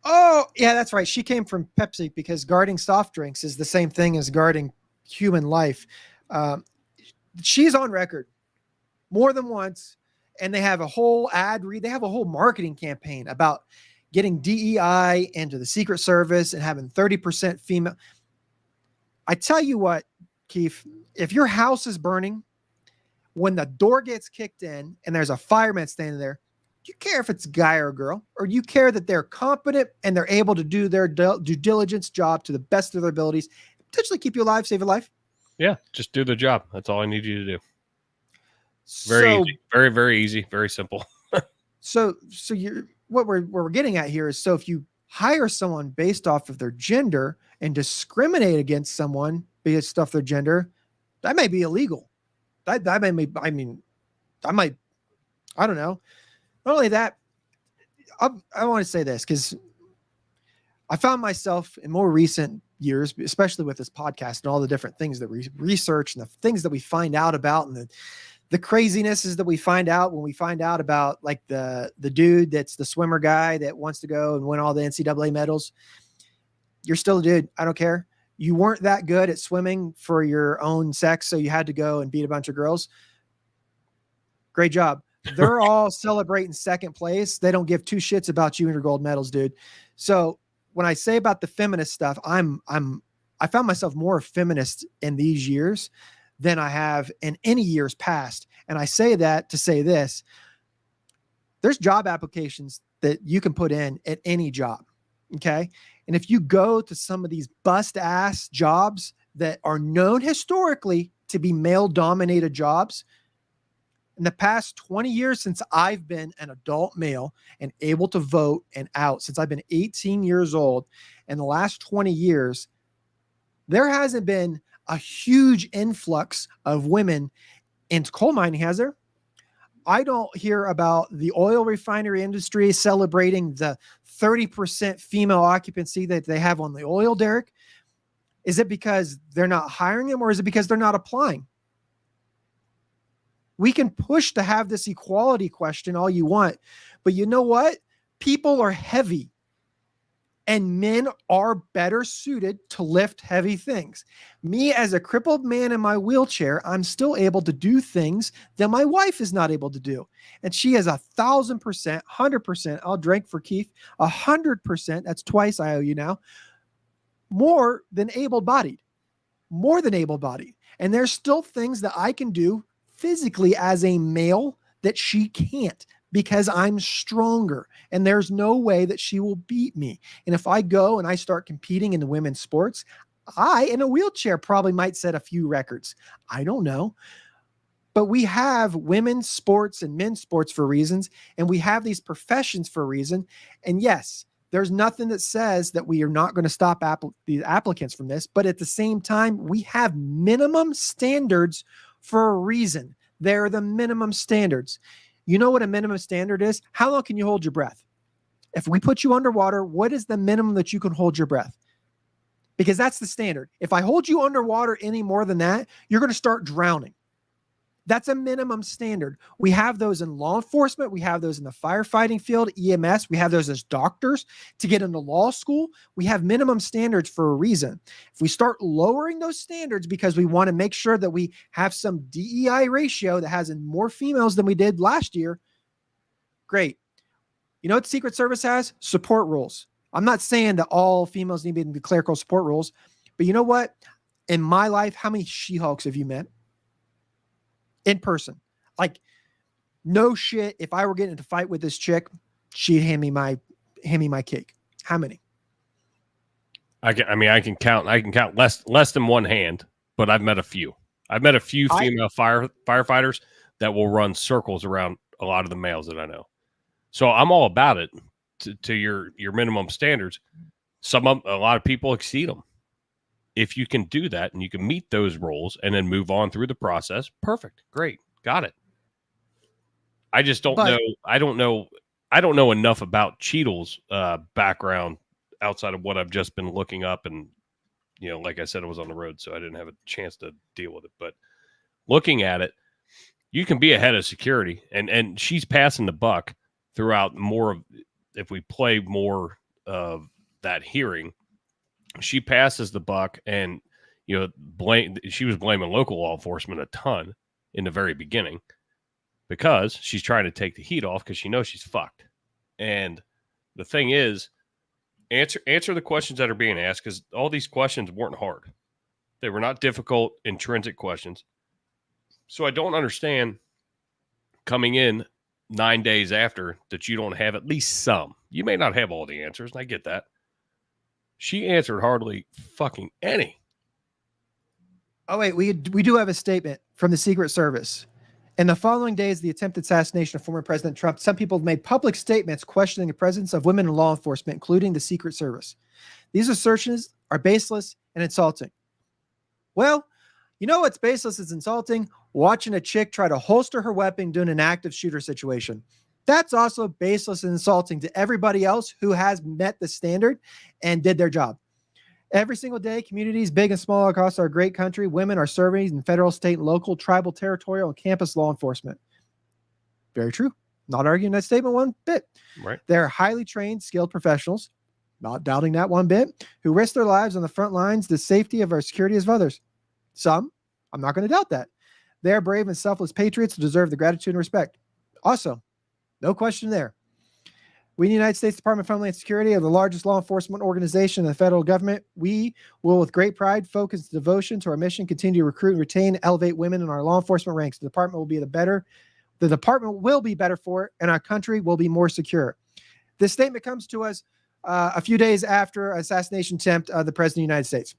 Oh, yeah, that's right. She came from Pepsi because guarding soft drinks is the same thing as guarding human life. She's on record more than once, and they have a whole ad read. They have a whole marketing campaign about getting DEI into the Secret Service and having 30% female. I tell you what, Keith, if your house is burning, when the door gets kicked in and there's a fireman standing there, do you care if it's a guy or a girl, or do you care that they're competent and they're able to do their due diligence job to the best of their abilities, potentially keep you alive, save a life? Yeah, just do the job. That's all I need you to do. Very easy. Very, very easy. Very simple. So what we're getting at here is, so if you hire someone based off of their gender and discriminate against someone based off their gender, that may be illegal. I don't know. Not only that, I want to say this because I found myself in more recent years, especially with this podcast and all the different things that we research and the things that we find out about and the crazinesses that we find out when we find out about, like, the dude that's the swimmer guy that wants to go and win all the NCAA medals. You're still a dude. I don't care. You weren't that good at swimming for your own sex, so you had to go and beat a bunch of girls. Great job. They're all celebrating second place. They don't give two shits about you and your gold medals, dude. So when I say about the feminist stuff, I found myself more feminist in these years than I have in any years past. And I say that to say this: there's job applications that you can put in at any job. Okay. And if you go to some of these bust ass jobs that are known historically to be male dominated jobs, in the past 20 years, since I've been an adult male and able to vote and out, since I've been 18 years old, in the last 20 years, there hasn't been a huge influx of women into coal mining, has there? I don't hear about the oil refinery industry celebrating the 30% female occupancy that they have on the oil derrick. Is it because they're not hiring them, or is it because they're not applying? We can push to have this equality question all you want, but you know what? People are heavy, and men are better suited to lift heavy things. Me, as a crippled man in my wheelchair, I'm still able to do things that my wife is not able to do. And she is 1,000%, 100%. I'll drink for Keith. 100%. That's twice I owe you now. More than able-bodied. More than able-bodied. And there's still things that I can do physically as a male that she can't, because I'm stronger and there's no way that she will beat me. And if I go and I start competing in the women's sports, I, in a wheelchair, probably might set a few records. I don't know. But we have women's sports and men's sports for reasons, and we have these professions for a reason. And yes, There's nothing that says that we are not going to stop the applicants from this. But at the same time, we have minimum standards for a reason. They're the minimum standards. You know what a minimum standard is? How long can you hold your breath? If we put you underwater, what is the minimum that you can hold your breath? Because that's the standard. If I hold you underwater any more than that, you're going to start drowning. That's a minimum standard. We have those in law enforcement. We have those in the firefighting field, EMS. We have those as doctors to get into law school. We have minimum standards for a reason. If we start lowering those standards because we want to make sure that we have some DEI ratio that has more females than we did last year, great. You know what the Secret Service has? Support rules. I'm not saying that all females need to be clerical support rules, but you know what? In my life, how many She-Hulks have you met? In person. Like, no shit. If I were getting into a fight with this chick, she'd hand me my cake. How many? I can count less than one hand, but I've met a few. I've met a few female firefighters that will run circles around a lot of the males that I know. So I'm all about it to your minimum standards. A lot of people exceed them. If you can do that and you can meet those roles and then move on through the process, perfect. Great. Got it. I just don't know. I don't know enough about Cheadle's background outside of what I've just been looking up. And, like I said, I was on the road, so I didn't have a chance to deal with it. But looking at it, you can be a head of security, and she's passing the buck throughout more of, if we play more of that hearing, she passes the buck, and she was blaming local law enforcement a ton in the very beginning because she's trying to take the heat off because she knows she's fucked. And the thing is, answer the questions that are being asked, because all these questions weren't hard. They were not difficult, intrinsic questions. So I don't understand coming in 9 days after that you don't have at least some. You may not have all the answers, and I get that. She answered hardly fucking any. Oh, wait, we do have a statement from the Secret Service. In the following days of the attempted assassination of former President Trump, some people have made public statements questioning the presence of women in law enforcement, including the Secret Service. These assertions are baseless and insulting. Well, you know what's baseless and insulting? Watching a chick try to holster her weapon during an active shooter situation. That's also baseless and insulting to everybody else who has met the standard and did their job. Every single day, communities, big and small, across our great country, women are serving in federal, state, local, tribal, territorial, and campus law enforcement. Very true. Not arguing that statement one bit. Right. They're highly trained, skilled professionals, not doubting that one bit, who risk their lives on the front lines, the safety of our security of others. Some, I'm not going to doubt that. They're brave and selfless patriots who deserve the gratitude and respect. Also, no question there. We in the United States Department of Homeland Security are the largest law enforcement organization in the federal government. We will, with great pride, focus devotion to our mission, continue to recruit and retain, elevate women in our law enforcement ranks. The department will be better for it, and our country will be more secure. This statement comes to us a few days after assassination attempt of the President of the United States.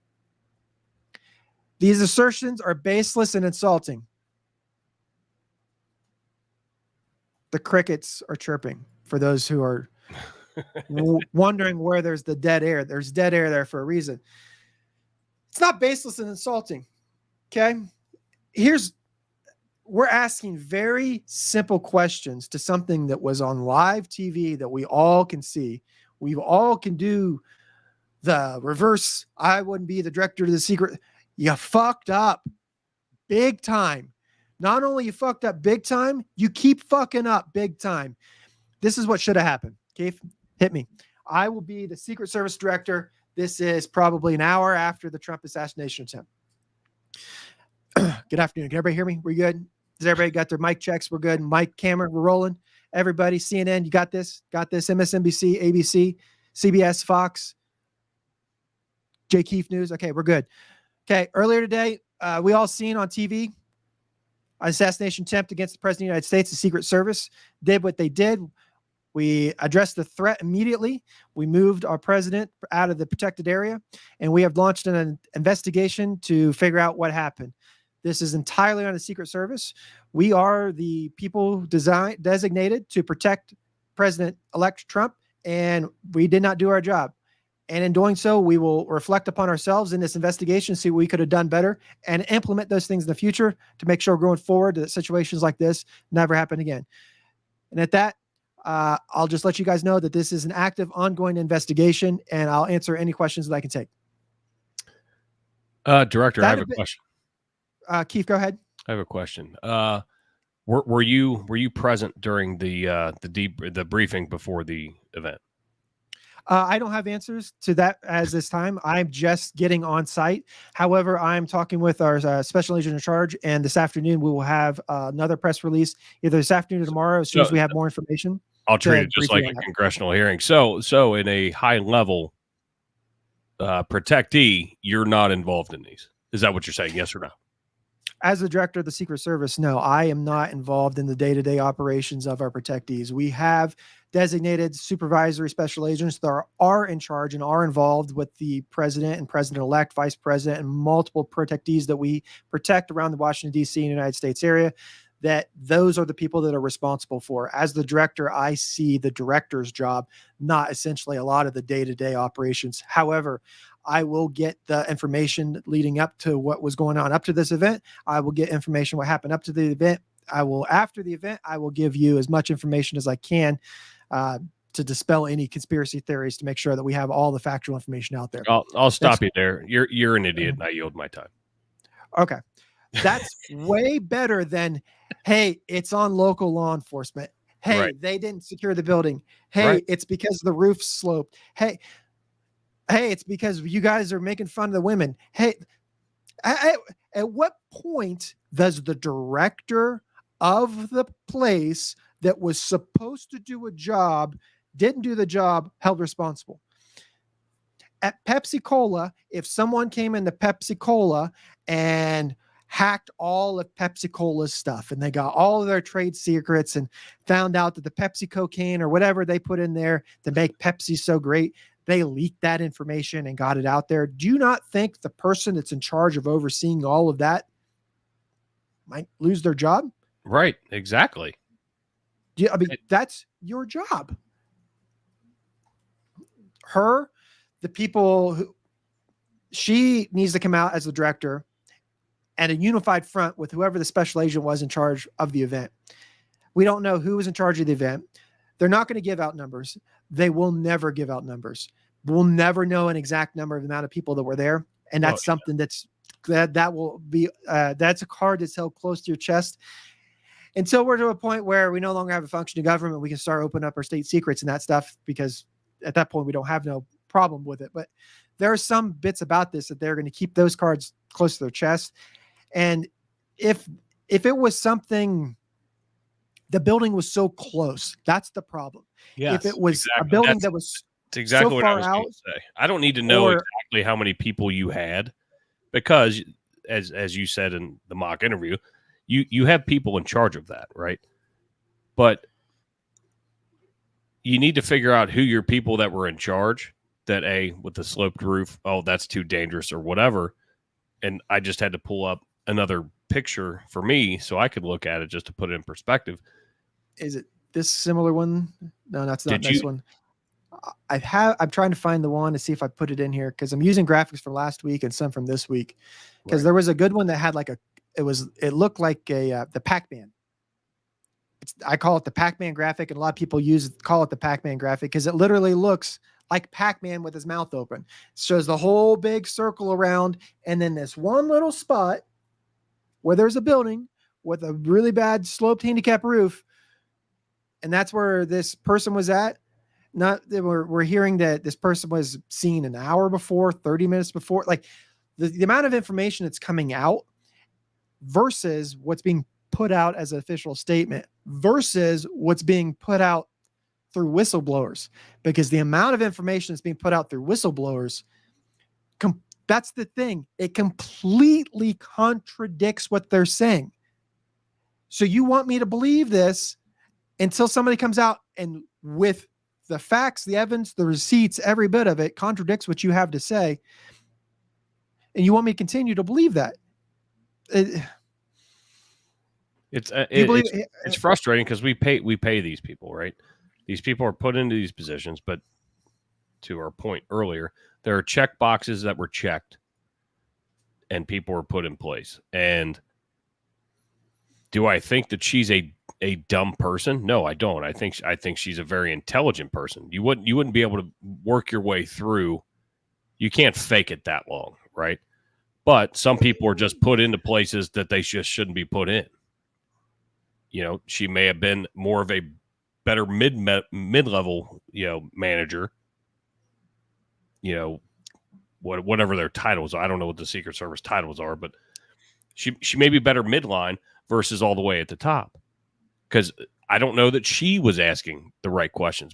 These assertions are baseless and insulting. The crickets are chirping. For those who are wondering where there's the dead air, there's dead air there for a reason. It's not baseless and insulting. Okay. We're asking very simple questions to something that was on live TV that we all can see. We all can do the reverse. I wouldn't be the director of the secret. You fucked up big time. Not only you fucked up big time, you keep fucking up big time. This is what should have happened. Keith, hit me. I will be the Secret Service director. This is probably an hour after the Trump assassination attempt. Good afternoon. Can everybody hear me? We're good? Does everybody got their mic checks? We're good. Mic, camera, we're rolling. Everybody, CNN, you got this? Got this? MSNBC, ABC, CBS, Fox, Jay Keefe News. Okay, we're good. Okay, earlier today, we all seen on TV an assassination attempt against the President of the United States. The Secret Service did what they did. We addressed the threat immediately. We moved our president out of the protected area, and we have launched an investigation to figure out what happened. This is entirely on the Secret Service. We are the people designated to protect President-elect Trump and we did not do our job. And in doing so, we will reflect upon ourselves in this investigation, see what we could have done better, and implement those things in the future to make sure going forward that situations like this never happen again. And at that, I'll just let you guys know that this is an active, ongoing investigation, and I'll answer any questions that I can take. Director, I have a question. Keith, go ahead. I have a question. Were you present during the briefing before the event? I don't have answers to that as this time. I'm just getting on site. However, I'm talking with our special agent in charge, and this afternoon we will have another press release either this afternoon or tomorrow as soon as we have more information. I'll treat it just like a congressional hearing. So in a high level protectee, you're not involved in these. Is that what you're saying? Yes or no? As the director of the Secret Service, no, I am not involved in the day-to-day operations of our protectees. We have designated supervisory special agents that are in charge and are involved with the president and president-elect, vice president, and multiple protectees that we protect around the Washington, D.C. and United States area, that those are the people that are responsible for. As the director, I see the director's job, not essentially a lot of the day-to-day operations. However, I will get the information leading up to what was going on up to this event. I will get information what happened up to the event. After the event, I will give you as much information as I can to dispel any conspiracy theories to make sure that we have all the factual information out there. I'll stop you there. You're an idiot, and I yield my time. Okay. That's way better than, hey, it's on local law enforcement. Hey, right. They didn't secure the building. Hey, right. It's because the roof sloped. Hey, it's because you guys are making fun of the women. Hey, at what point does the director of the place that was supposed to do a job, didn't do the job, held responsible? At Pepsi Cola, if someone came into Pepsi Cola and hacked all of Pepsi Cola's stuff and they got all of their trade secrets and found out that the Pepsi cocaine or whatever they put in there to make Pepsi so great, they leaked that information and got it out there. Do you not think the person that's in charge of overseeing all of that might lose their job? Right. Exactly. I mean, that's your job. The people who she needs to come out as the director and a unified front with whoever the special agent was in charge of the event. We don't know who was in charge of the event. They're not going to give out numbers. They will never give out numbers. We'll never know an exact number of the amount of people that were there. And that's something that will be, that's a card that's held close to your chest. Until we're to a point where we no longer have a functioning government, we can start opening up our state secrets and that stuff, because at that point we don't have no problem with it. But there are some bits about this that they're going to keep those cards close to their chest. And if it was something, the building was so close, that's the problem. Yes, if it was a building that was exactly so what far I was going out, to say. I don't need to know exactly how many people you had, because as you said in the mock interview, you have people in charge of that, right? But you need to figure out who your people that were in charge, that with the sloped roof, that's too dangerous or whatever. And I just had to pull up another picture for me so I could look at it just to put it in perspective. Is it this similar one? No, that's not this one. I'm trying to find the one to see if I put it in here, because I'm using graphics from last week and some from this week, because there was a good one that had it looked like the Pac-Man. I call it the Pac-Man graphic, and a lot of people call it the Pac-Man graphic because it literally looks like Pac-Man with his mouth open. It shows the whole big circle around, and then this one little spot where there's a building with a really bad sloped handicap roof, and that's where this person was at. We're hearing that this person was seen an hour before, 30 minutes before. Like the amount of information that's coming out versus what's being put out as an official statement versus what's being put out through whistleblowers, because the amount of information that's being put out through whistleblowers, that's the thing. It completely contradicts what they're saying. So you want me to believe this until somebody comes out and with the facts, the evidence, the receipts, every bit of it contradicts what you have to say. And you want me to continue to believe that? It's frustrating because we pay these people, right? These people are put into these positions, but to our point earlier, there are check boxes that were checked and people were put in place. And do I think that she's a dumb person? No, I don't. I think she's a very intelligent person. You wouldn't be able to work your way through. You can't fake it that long, right? But some people are just put into places that they just shouldn't be put in. You know, she may have been more of a better mid-level, manager. Whatever their titles are. I don't know what the Secret Service titles are, but she may be better midline versus all the way at the top. Because I don't know that she was asking the right questions.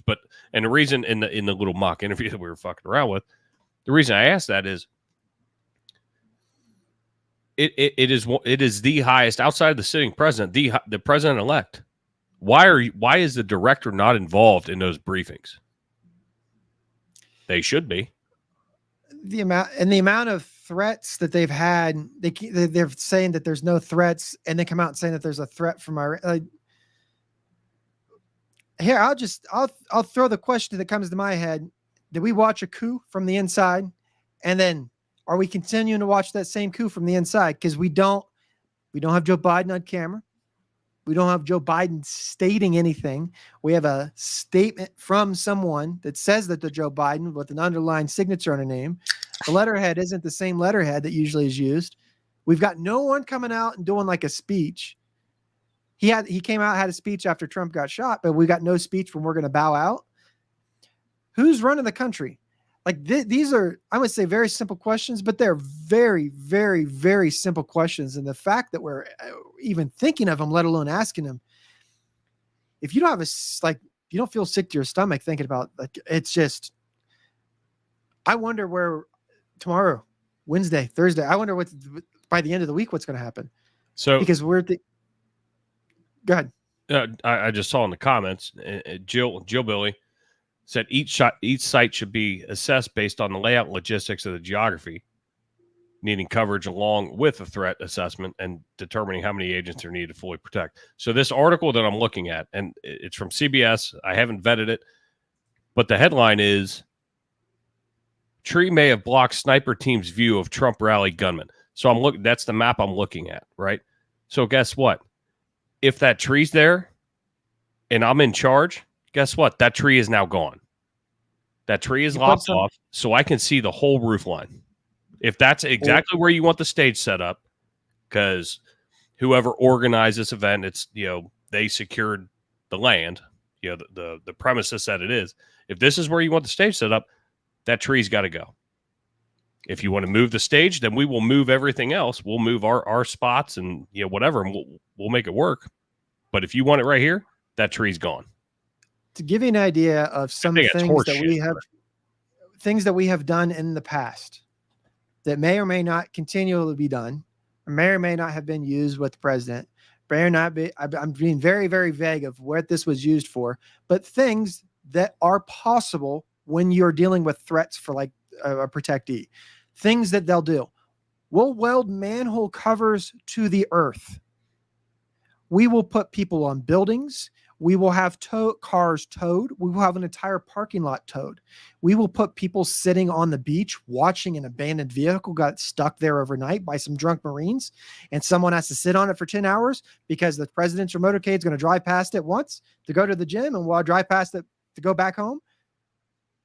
And the reason in the little mock interview that we were fucking around with, the reason I asked that is it is the highest outside of the sitting president, the president-elect. Why is the director not involved in those briefings? They should be. The amount of threats that they've had, they're saying that there's no threats, and they come out saying that there's a threat from Iran. Here, I'll throw the question that comes to my head: did we watch a coup from the inside, and then are we continuing to watch that same coup from the inside? Because we don't have Joe Biden on camera. We don't have Joe Biden stating anything. We have a statement from someone that says that they're Joe Biden with an underlined signature on a name. The letterhead isn't the same letterhead that usually is used. We've got no one coming out and doing like a speech. He came out, had a speech after Trump got shot, but we got no speech from "we're going to bow out." Who's running the country? Like these are, I would say, very simple questions, but they're very, very, very simple questions. And the fact that we're even thinking of them, let alone asking them, if you don't have you don't feel sick to your stomach thinking about, it's just, I wonder where tomorrow, Wednesday, Thursday, I wonder by the end of the week, what's going to happen. So, because go ahead. I just saw in the comments, Jill Billy said each site should be assessed based on the layout and logistics of the geography, needing coverage along with a threat assessment and determining how many agents are needed to fully protect. So this article that I'm looking at, and it's from CBS, I haven't vetted it, but the headline is, "Tree may have blocked sniper team's view of Trump rally gunman." So that's the map I'm looking at, right? So guess what? If that tree's there and I'm in charge, guess what? That tree is now gone. That tree is lopped off, so I can see the whole roof line. If that's exactly where you want the stage set up, because whoever organized this event, it's they secured the land, the premises that it is. If this is where you want the stage set up, that tree's got to go. If you want to move the stage, then we will move everything else. We'll move our spots and whatever, and we'll make it work. But if you want it right here, that tree's gone. To give you an idea of some things that we have done in the past that may or may not continue to be done, or may not have been used with the president, may or not be. I'm being very, very vague of what this was used for, but things that are possible when you're dealing with threats for like a protectee, things that they'll do. We'll weld manhole covers to the earth. We will put people on buildings. We will have cars towed. We will have an entire parking lot towed. We will put people sitting on the beach watching an abandoned vehicle got stuck there overnight by some drunk Marines, and someone has to sit on it for 10 hours because the presidential motorcade is going to drive past it once to go to the gym and while drive past it to go back home.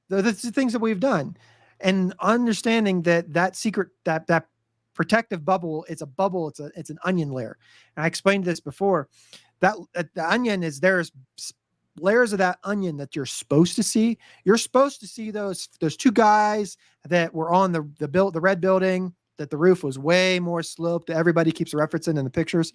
That's the things that we've done. And understanding that secret, that protective bubble, it's a bubble, it's an onion layer. And I explained this before. That the onion is, there's layers of that onion that you're supposed to see. You're supposed to see those two guys that were on the red building, that the roof was way more sloped. Everybody keeps referencing in the pictures.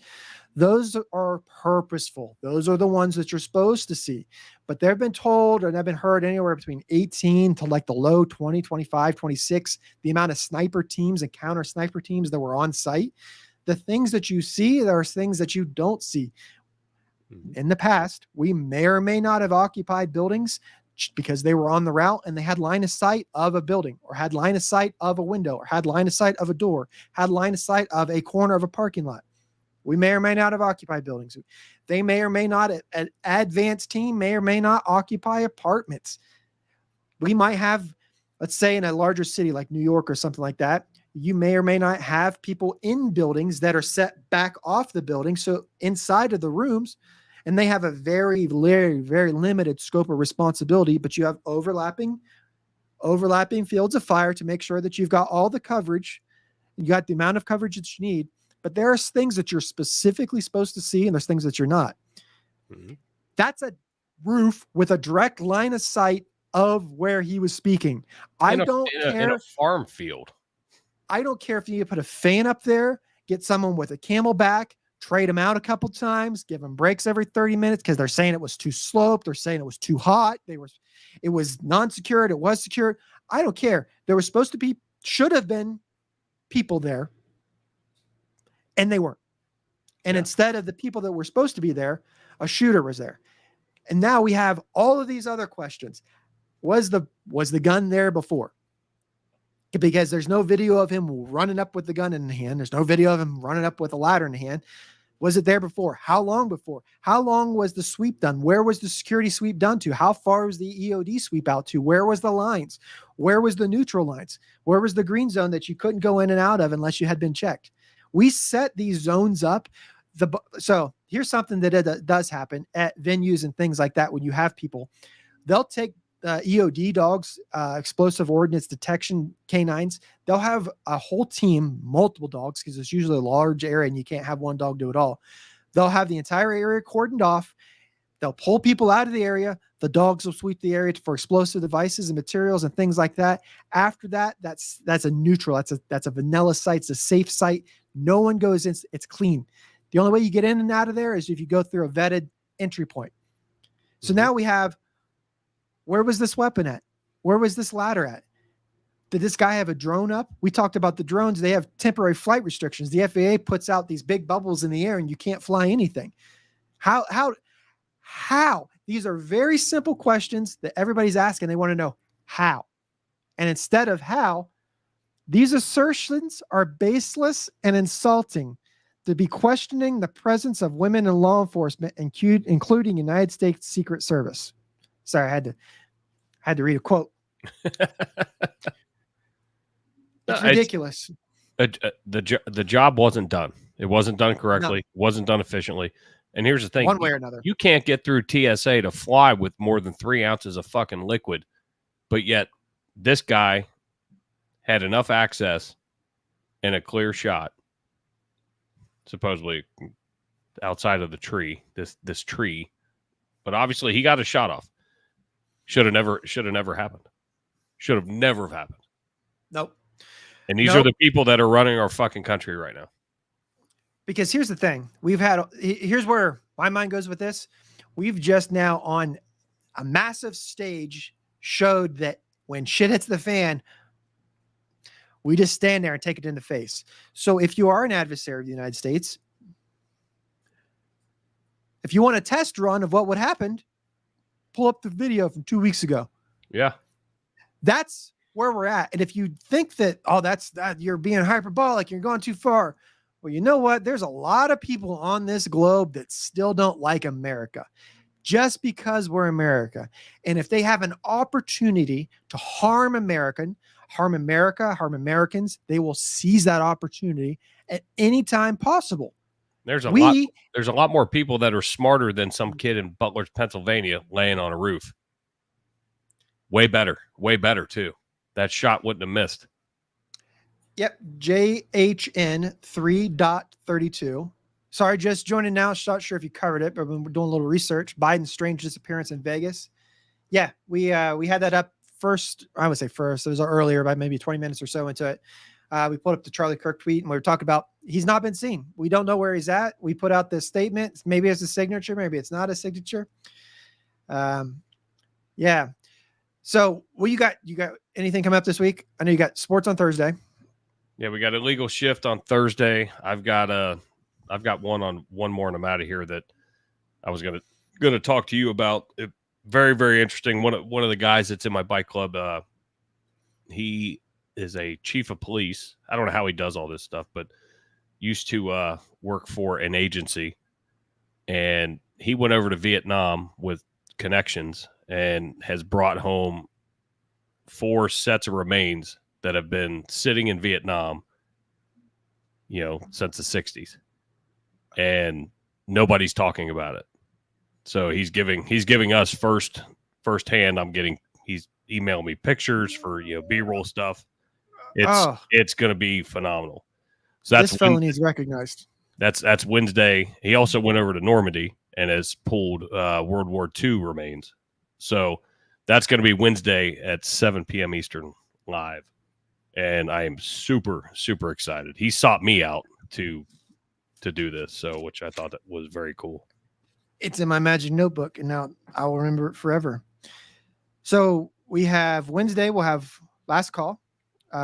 Those are purposeful. Those are the ones that you're supposed to see. But they've been told, and I've been heard anywhere between 18 to like the low 20, 25, 26, the amount of sniper teams and counter sniper teams that were on site. The things that you see, there are things that you don't see. In the past, we may or may not have occupied buildings because they were on the route and they had line of sight of a building, or had line of sight of a window, or had line of sight of a door, had line of sight of a corner of a parking lot. We may or may not have occupied buildings. They may or may not, an advanced team may or may not occupy apartments. We might have, let's say in a larger city like New York or something like that, you may or may not have people in buildings that are set back off the building. So inside of the rooms, and they have a very, very, very limited scope of responsibility, but you have overlapping fields of fire to make sure that you've got all the coverage. You got the amount of coverage that you need, but there are things that you're specifically supposed to see, and there's things that you're not. Mm-hmm. That's a roof with a direct line of sight of where he was speaking. In a farm field. I don't care if you put a fan up there, get someone with a Camelback, trade them out a couple times, give them breaks every 30 minutes because they're saying it was too sloped. They're saying it was too hot. It was non-secured. It was secured. I don't care. There was supposed to be, should have been people there, and they weren't. And instead of the people that were supposed to be there, a shooter was there. And now we have all of these other questions. Was the gun there before? Because there's no video of him running up with the gun in the hand. There's no video of him running up with a ladder in the hand. Was it there before? How long before? How long was the sweep done? Where was the security sweep done to? How far was the EOD sweep out to? Where was the lines? Where was the neutral lines? Where was the green zone that you couldn't go in and out of unless you had been checked? We set these zones up. So here's something that does happen at venues and things like that. When you have people, they'll take EOD dogs, explosive ordnance detection canines. They'll have a whole team, multiple dogs, because it's usually a large area and you can't have one dog do it all. They'll have the entire area cordoned off. They'll pull people out of the area. The dogs will sweep the area for explosive devices and materials and things like that. After that, that's a neutral. That's a vanilla site. It's a safe site. No one goes in. It's clean. The only way you get in and out of there is if you go through a vetted entry point. So now we have, where was this weapon at? Where was this ladder at? Did this guy have a drone up? We talked about the drones. They have temporary flight restrictions. The FAA puts out these big bubbles in the air and you can't fly anything. How? These are very simple questions that everybody's asking. They want to know how. And instead of how, these assertions are baseless and insulting. To be questioning the presence of women in law enforcement, including United States Secret Service. Sorry, I had to read a quote. It's ridiculous. The job wasn't done. It wasn't done correctly. No. Wasn't done efficiently. And here's the thing. One way or another. You can't get through TSA to fly with more than 3 ounces of fucking liquid. But yet this guy had enough access and a clear shot, supposedly outside of the tree, this tree. But obviously he got a shot off. Should have never happened. Should have never happened. Nope. And these are the people that are running our fucking country right now. Because here's the thing. Here's where my mind goes with this. We've just now on a massive stage showed that when shit hits the fan, we just stand there and take it in the face. So if you are an adversary of the United States, if you want a test run of what would happen, pull up the video from 2 weeks ago. Yeah. That's where we're at. And if you think that, you're being hyperbolic, you're going too far. Well, you know what? There's a lot of people on this globe that still don't like America just because we're America. And if they have an opportunity to harm America, harm Americans, they will seize that opportunity at any time possible. There's a lot more people that are smarter than some kid in Butler, Pennsylvania laying on a roof. Way better too. That shot wouldn't have missed. Yep. JHN 3.32. Sorry, just joining now. Not sure if you covered it, but we're doing a little research. Biden's strange disappearance in Vegas. Yeah, we had that up first. I would say first. It was earlier, by maybe 20 minutes or so into it. We pulled up the Charlie Kirk tweet, and we were talking about he's not been seen. We don't know where he's at. We put out this statement. Maybe it's a signature. Maybe it's not a signature. Yeah. So what you got anything coming up this week? I know you got sports on Thursday. Yeah, we got a legal shift on Thursday. I've got one more, and I'm out of here that I was gonna talk to you about. Very, very interesting. One of the guys that's in my bike club, he is a chief of police. I don't know how he does all this stuff, but used to work for an agency, and he went over to Vietnam with connections and has brought home 4 sets of remains that have been sitting in Vietnam, since the 60s, and nobody's talking about it. So he's giving us firsthand. He's emailing me pictures for B-roll stuff. It's going to be phenomenal. So this fellow needs recognized. That's Wednesday. He also went over to Normandy and has pulled World War II remains. So that's going to be Wednesday at 7 p.m. Eastern live. And I am super, super excited. He sought me out to do this, so which I thought that was very cool. It's in my magic notebook, and now I will remember it forever. So we have Wednesday. We'll have last call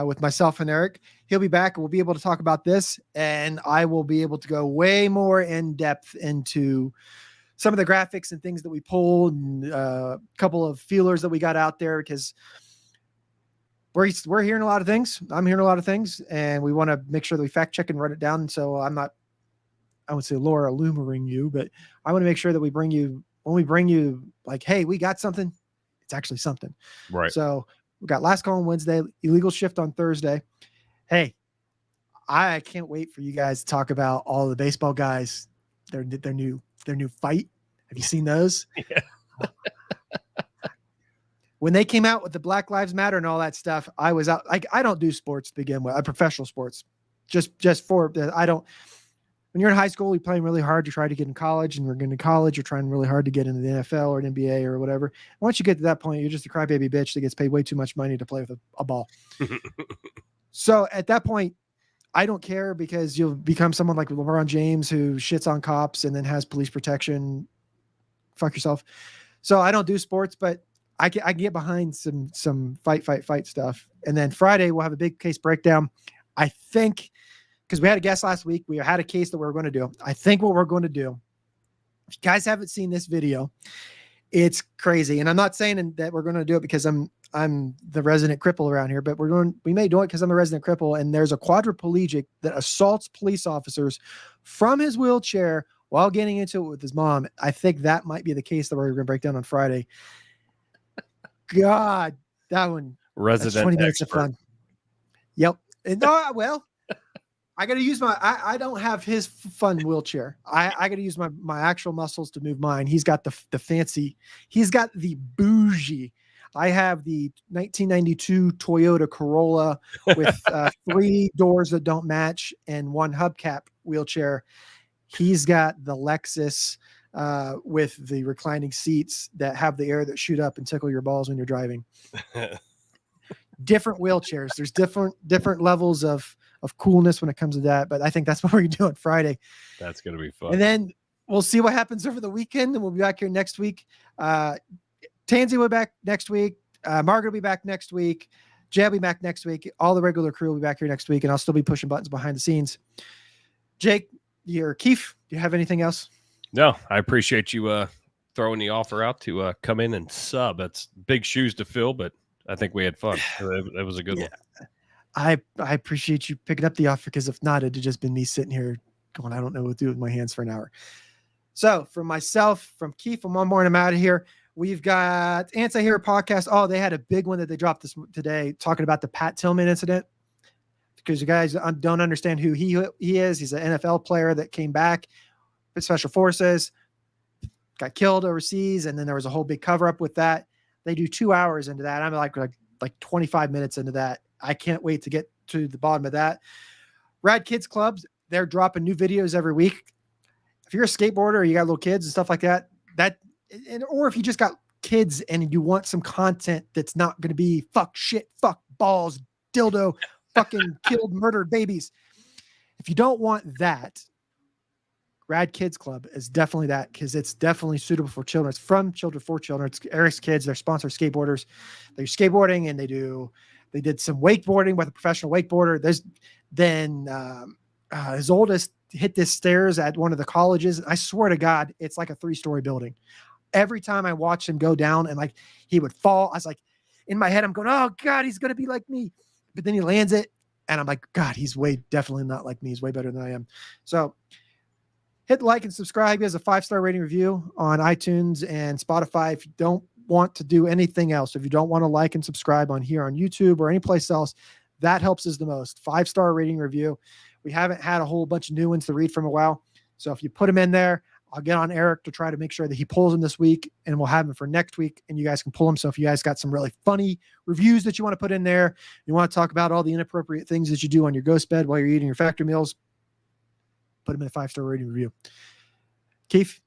with myself and Eric. He'll be back, and we'll be able to talk about this, and I will be able to go way more in depth into some of the graphics and things that we pulled, and a couple of feelers that we got out there, because we're hearing a lot of things. I'm hearing a lot of things, and we want to make sure that we fact check and write it down. So I would say Laura illuminating you, but I want to make sure that when we bring you like, hey, we got something, it's actually something. Right. So we got last call on Wednesday, illegal shift on Thursday. Hey, I can't wait for you guys to talk about all the baseball guys, their new fight. Have you seen those? Yeah. When they came out with the Black Lives Matter and all that stuff, I was out. Like, I don't do sports to begin with. Professional sports, just for I don't. When you're in high school, you're playing really hard to try to get in college, and we're getting to college, you're trying really hard to get into the NFL or an NBA or whatever. And once you get to that point, you're just a crybaby bitch that gets paid way too much money to play with a ball. So at that point, I don't care, because you'll become someone like LeBron James who shits on cops and then has police protection. Fuck yourself. So I don't do sports, but I can get behind some fight stuff. And then Friday, we'll have a big case breakdown. I think, because we had a guest last week, we had a case that we were going to do. I think what we're going to do, if you guys haven't seen this video, it's crazy. And I'm not saying that we're going to do it because I'm the resident cripple around here, but we may do it because I'm a resident cripple. And there's a quadriplegic that assaults police officers from his wheelchair while getting into it with his mom. I think that might be the case that we're going to break down on Friday. God, that one. Resident 20 minutes expert. of fun. Yep. And well, I got to use I don't have his fun wheelchair. I got to use my actual muscles to move mine. He's got the fancy, he's got the bougie. I have the 1992 Toyota Corolla with 3 doors that don't match and 1 hubcap wheelchair. He's got the Lexus with the reclining seats that have the air that shoot up and tickle your balls when you're driving. Different wheelchairs. There's different levels of coolness when it comes to that. But I think that's what we're doing on Friday. That's going to be fun. And then we'll see what happens over the weekend, and we'll be back here next week. Tansy will be back next week. Margaret will be back next week. Jay will be back next week. All the regular crew will be back here next week, and I'll still be pushing buttons behind the scenes. Jake, Keith, do you have anything else? No, I appreciate you throwing the offer out to come in and sub. That's big shoes to fill, but I think we had fun. It was a good one. I appreciate you picking up the offer, because if not, it'd just been me sitting here going, I don't know what to do with my hands for an hour. So from myself, from Keith, from one more, and I'm out of here. We've got Anti-Hero Podcast. Oh, they had a big one that they dropped today talking about the Pat Tillman incident, because you guys don't understand who he is. He's an NFL player that came back with Special Forces, got killed overseas, and then there was a whole big cover-up with that. They do 2 hours into that. I'm like 25 minutes into that. I can't wait to get to the bottom of that. Rad Kids Clubs, they're dropping new videos every week. If you're a skateboarder or you got little kids and stuff like that, or if you just got kids and you want some content that's not going to be fuck shit, fuck balls, dildo, fucking killed, murdered babies. If you don't want that, Rad Kids Club is definitely that, because it's definitely suitable for children. It's from Children for Children. It's Eric's kids. They're sponsored skateboarders. They're skateboarding, and they did some wakeboarding with a professional wakeboarder. His oldest hit the stairs at one of the colleges. I swear to God, it's like a 3-story building. Every time I watch him go down and he would fall, I was like, in my head, I'm going, oh God, he's going to be like me. But then he lands it And I'm like, God, he's definitely not like me. He's way better than I am. So hit like and subscribe. He has a 5-star rating review on iTunes and Spotify. If you don't want to do anything else, if you don't want to like and subscribe on here on YouTube or any place else, that helps us the most. 5-star rating review. We haven't had a whole bunch of new ones to read from a while. So if you put them in there, I'll get on Eric to try to make sure that he pulls them this week, and we'll have them for next week, and you guys can pull them. So if you guys got some really funny reviews that you want to put in there, you want to talk about all the inappropriate things that you do on your ghost bed while you're eating your factory meals, put them in a 5-star rating review. Keith,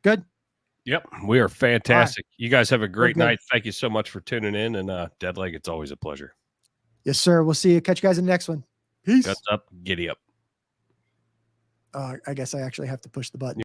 good? Yep, we are fantastic. Right. You guys have a great night. Thank you so much for tuning in, and Deadleg, it's always a pleasure. Yes, sir. We'll see you. Catch you guys in the next one. Peace. Guts up, giddy up. I guess I actually have to push the button.